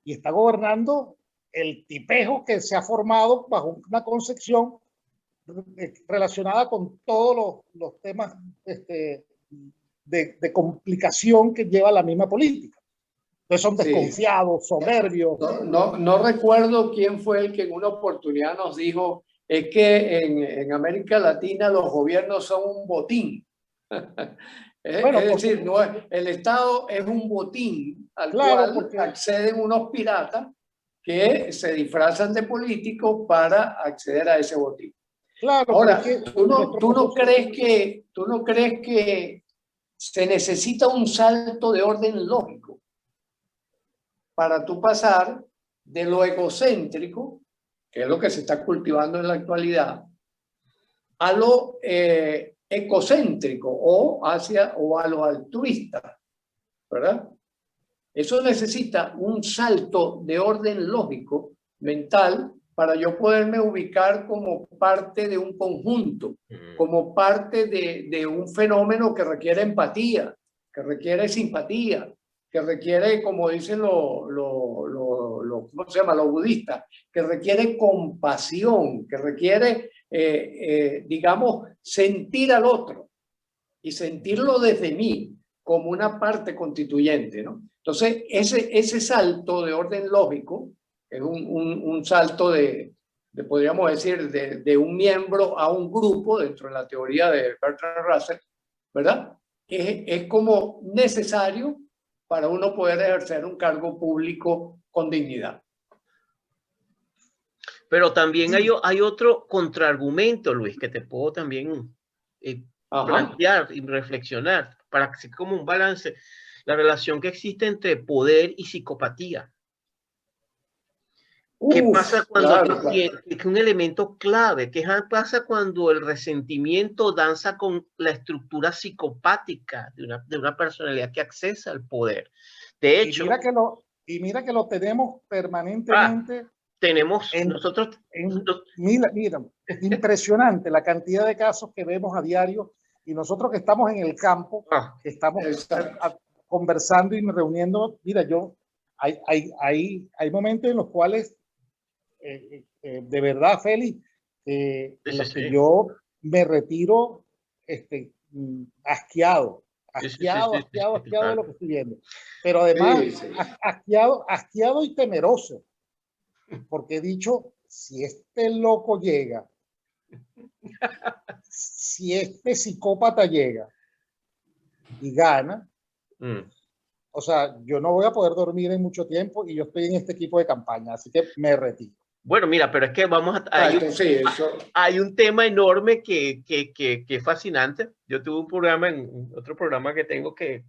y está gobernando el tipejo que se ha formado bajo una concepción relacionada con todos los temas de complicación que lleva la misma política. Entonces son desconfiados, soberbios. No recuerdo quién fue el que en una oportunidad nos dijo, es que en América Latina los gobiernos son un botín. Bueno, es decir, no, el Estado es un botín al cual acceden unos piratas que se disfrazan de políticos para acceder a ese botín. Claro. Ahora, ¿tú no crees que se necesita un salto de orden lógico para tú pasar de lo egocéntrico, que es lo que se está cultivando en la actualidad, a lo ecocéntrico o a lo altruista, ¿verdad? Eso necesita un salto de orden lógico, mental, para yo poderme ubicar como parte de un conjunto, como parte de un fenómeno que requiere empatía, que requiere simpatía, que requiere, como dicen ¿cómo se llama? Los budistas, que requiere compasión, que requiere, digamos, sentir al otro y sentirlo desde mí como una parte constituyente, ¿no? Entonces, ese salto de orden lógico es un salto podríamos decir, de un miembro a un grupo dentro de la teoría de Bertrand Russell, ¿verdad? Es como necesario para uno poder ejercer un cargo público con dignidad. Pero también hay otro contraargumento, Luis, que te puedo también plantear y reflexionar para que sea como un balance. La relación que existe entre poder y psicopatía. ¿Qué pasa cuando es un elemento clave? ¿Qué pasa cuando el resentimiento danza con la estructura psicopática de una personalidad que accesa al poder? De hecho, mira que lo tenemos permanentemente. Tenemos nosotros. Mira, impresionante la cantidad de casos que vemos a diario, y nosotros que estamos en el campo, que estamos conversando y reuniendo. Mira, hay momentos en los cuales de verdad, Félix, en los que yo me retiro asqueado de lo que estoy viendo. Pero además, asqueado y temeroso, porque he dicho, si este loco llega, si este psicópata llega y gana, o sea, yo no voy a poder dormir en mucho tiempo, y yo estoy en este equipo de campaña, así que me retiro. Bueno, mira, pero es que hay un tema enorme que es fascinante. Yo tuve un programa, otro programa que tengo que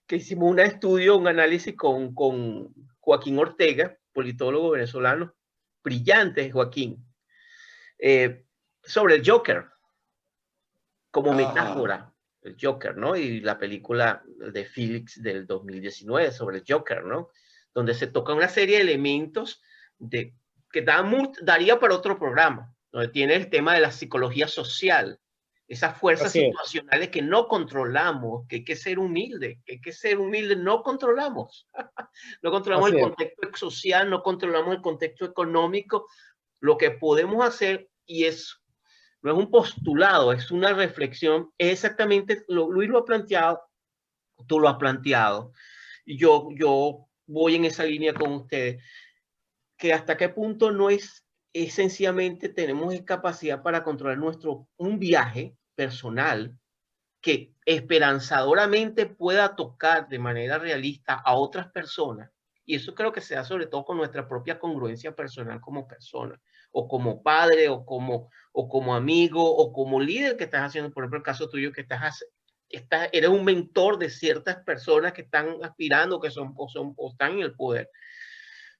hicimos un estudio, un análisis con Joaquín Ortega, politólogo venezolano, brillante Joaquín, sobre el Joker, como metáfora, el Joker, ¿no? Y la película de Felix del 2019 sobre el Joker, ¿no? Donde se toca una serie de elementos que daría para otro programa, donde tiene el tema de la psicología social, esas fuerzas situacionales que no controlamos, que hay que ser humilde, no controlamos. No controlamos el contexto social, no controlamos el contexto económico. Lo que podemos hacer, no es un postulado, es una reflexión, es exactamente, Luis lo ha planteado, tú lo has planteado, y yo voy en esa línea con ustedes, que hasta qué punto no es sencillamente tenemos capacidad para controlar un viaje personal que esperanzadoramente pueda tocar de manera realista a otras personas. Y eso creo que se da sobre todo con nuestra propia congruencia personal como persona, o como padre, o como amigo, o como líder que estás haciendo. Por ejemplo, el caso tuyo, que eres un mentor de ciertas personas que están aspirando, que o están en el poder.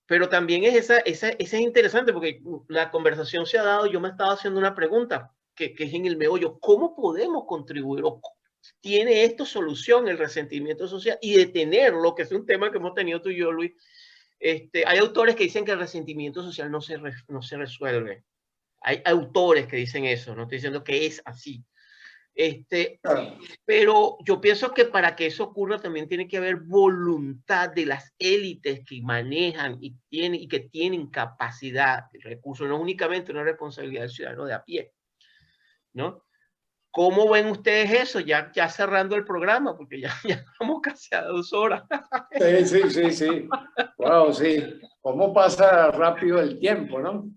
Pero también es interesante, porque la conversación se ha dado, yo me estaba haciendo una pregunta que es en el meollo: ¿cómo podemos contribuir? ¿O tiene esto solución, el resentimiento social, y detenerlo, que es un tema que hemos tenido tú y yo, Luis? Hay autores que dicen que el resentimiento social no se resuelve. Hay autores que dicen eso, no estoy diciendo que es así. Pero yo pienso que para que eso ocurra también tiene que haber voluntad de las élites que manejan y que tienen capacidad de recursos, no únicamente una responsabilidad del ciudadano de a pie, ¿no? ¿Cómo ven ustedes eso? Ya cerrando el programa, porque ya estamos casi a 2 horas. Sí. Wow, sí. ¿Cómo pasa rápido el tiempo, no?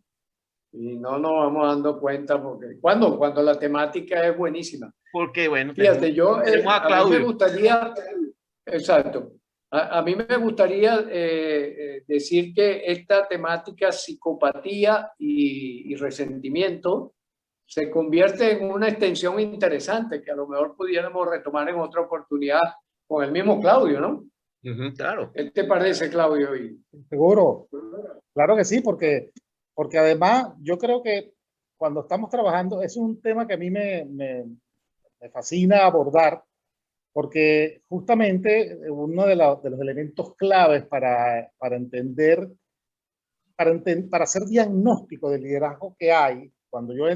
Y no nos vamos dando cuenta, porque cuando la temática es buenísima. Porque, bueno, fíjate, a mí me gustaría, exacto, a mí me gustaría decir que esta temática psicopatía y resentimiento se convierte en una extensión interesante que a lo mejor pudiéramos retomar en otra oportunidad con el mismo Claudio, ¿no? Claro. ¿Qué te parece, Claudio? Seguro, claro que sí, porque además yo creo que cuando estamos trabajando es un tema que a mí me fascina abordar, porque justamente uno de los elementos claves para entender, para hacer diagnóstico del liderazgo que hay, cuando yo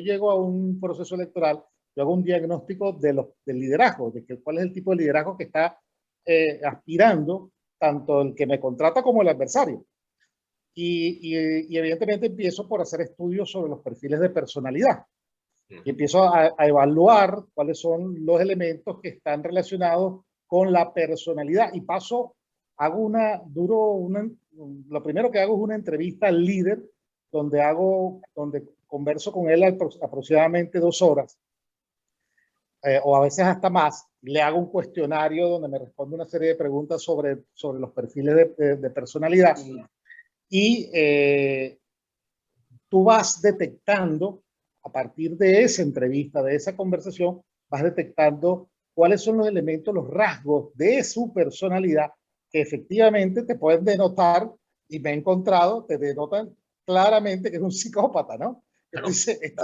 llego a un proceso electoral, yo hago un diagnóstico del liderazgo, cuál es el tipo de liderazgo que está aspirando tanto el que me contrata como el adversario. Y evidentemente empiezo por hacer estudios sobre los perfiles de personalidad. Y empiezo a evaluar cuáles son los elementos que están relacionados con la personalidad. Y lo primero que hago es una entrevista al líder, donde converso con él aproximadamente 2 horas, o a veces hasta más. Le hago un cuestionario donde me responde una serie de preguntas sobre los perfiles de personalidad. Y tú vas detectando, a partir de esa entrevista, de esa conversación, vas detectando cuáles son los elementos, los rasgos de su personalidad que efectivamente te pueden denotar, y me he encontrado, te denotan claramente que es un psicópata, ¿no? Claro. Dice,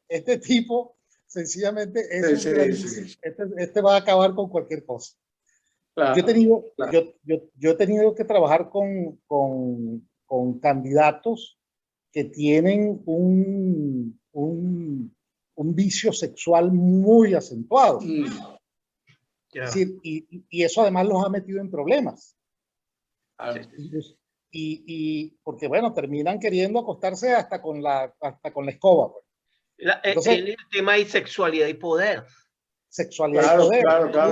este tipo sencillamente es este va a acabar con cualquier cosa. Claro, yo he tenido que trabajar con candidatos que tienen un vicio sexual muy acentuado. Yeah. Es decir, y eso además los ha metido en problemas. Porque bueno, terminan queriendo acostarse hasta con la escoba. Pues. Entonces, el tema es sexualidad y poder. Sexualidad y poder. Claro.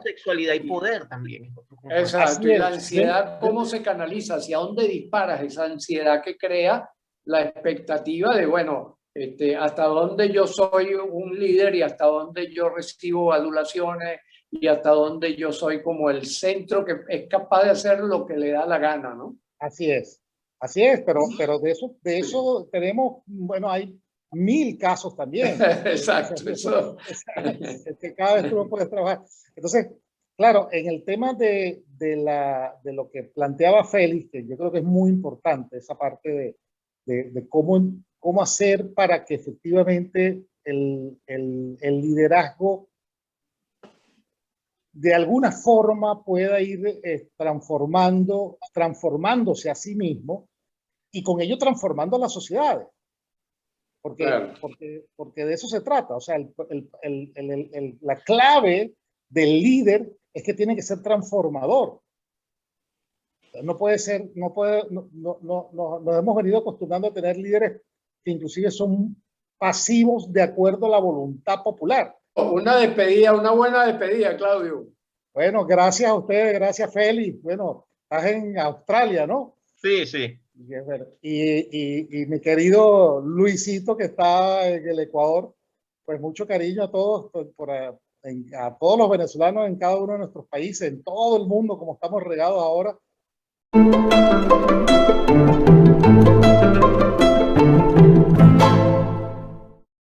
Sexualidad y poder también. Exacto. Y la ansiedad, ¿cómo se canaliza? ¿Hacia dónde disparas esa ansiedad que crea la expectativa de, bueno, hasta dónde yo soy un líder y hasta dónde yo recibo adulaciones y hasta dónde yo soy como el centro que es capaz de hacer lo que le da la gana, ¿no? Así es, pero de eso tenemos, bueno, hay 1000 casos también. Exacto. Que cada vez tú no puedes trabajar. Entonces, claro, en el tema de lo que planteaba Félix, que yo creo que es muy importante, esa parte de cómo hacer para que efectivamente el liderazgo de alguna forma pueda ir transformándose a sí mismo y con ello transformando a las sociedades. Porque de eso se trata. O sea, la clave del líder es que tiene que ser transformador. No puede ser, nos hemos venido acostumbrando a tener líderes que inclusive son pasivos de acuerdo a la voluntad popular. Una buena despedida, Claudio. Bueno, gracias a ustedes, gracias Félix. Bueno, estás en Australia, ¿no? Sí, sí. Y mi querido Luisito, que está en el Ecuador, pues mucho cariño a todos, a todos los venezolanos en cada uno de nuestros países, en todo el mundo, como estamos regados ahora.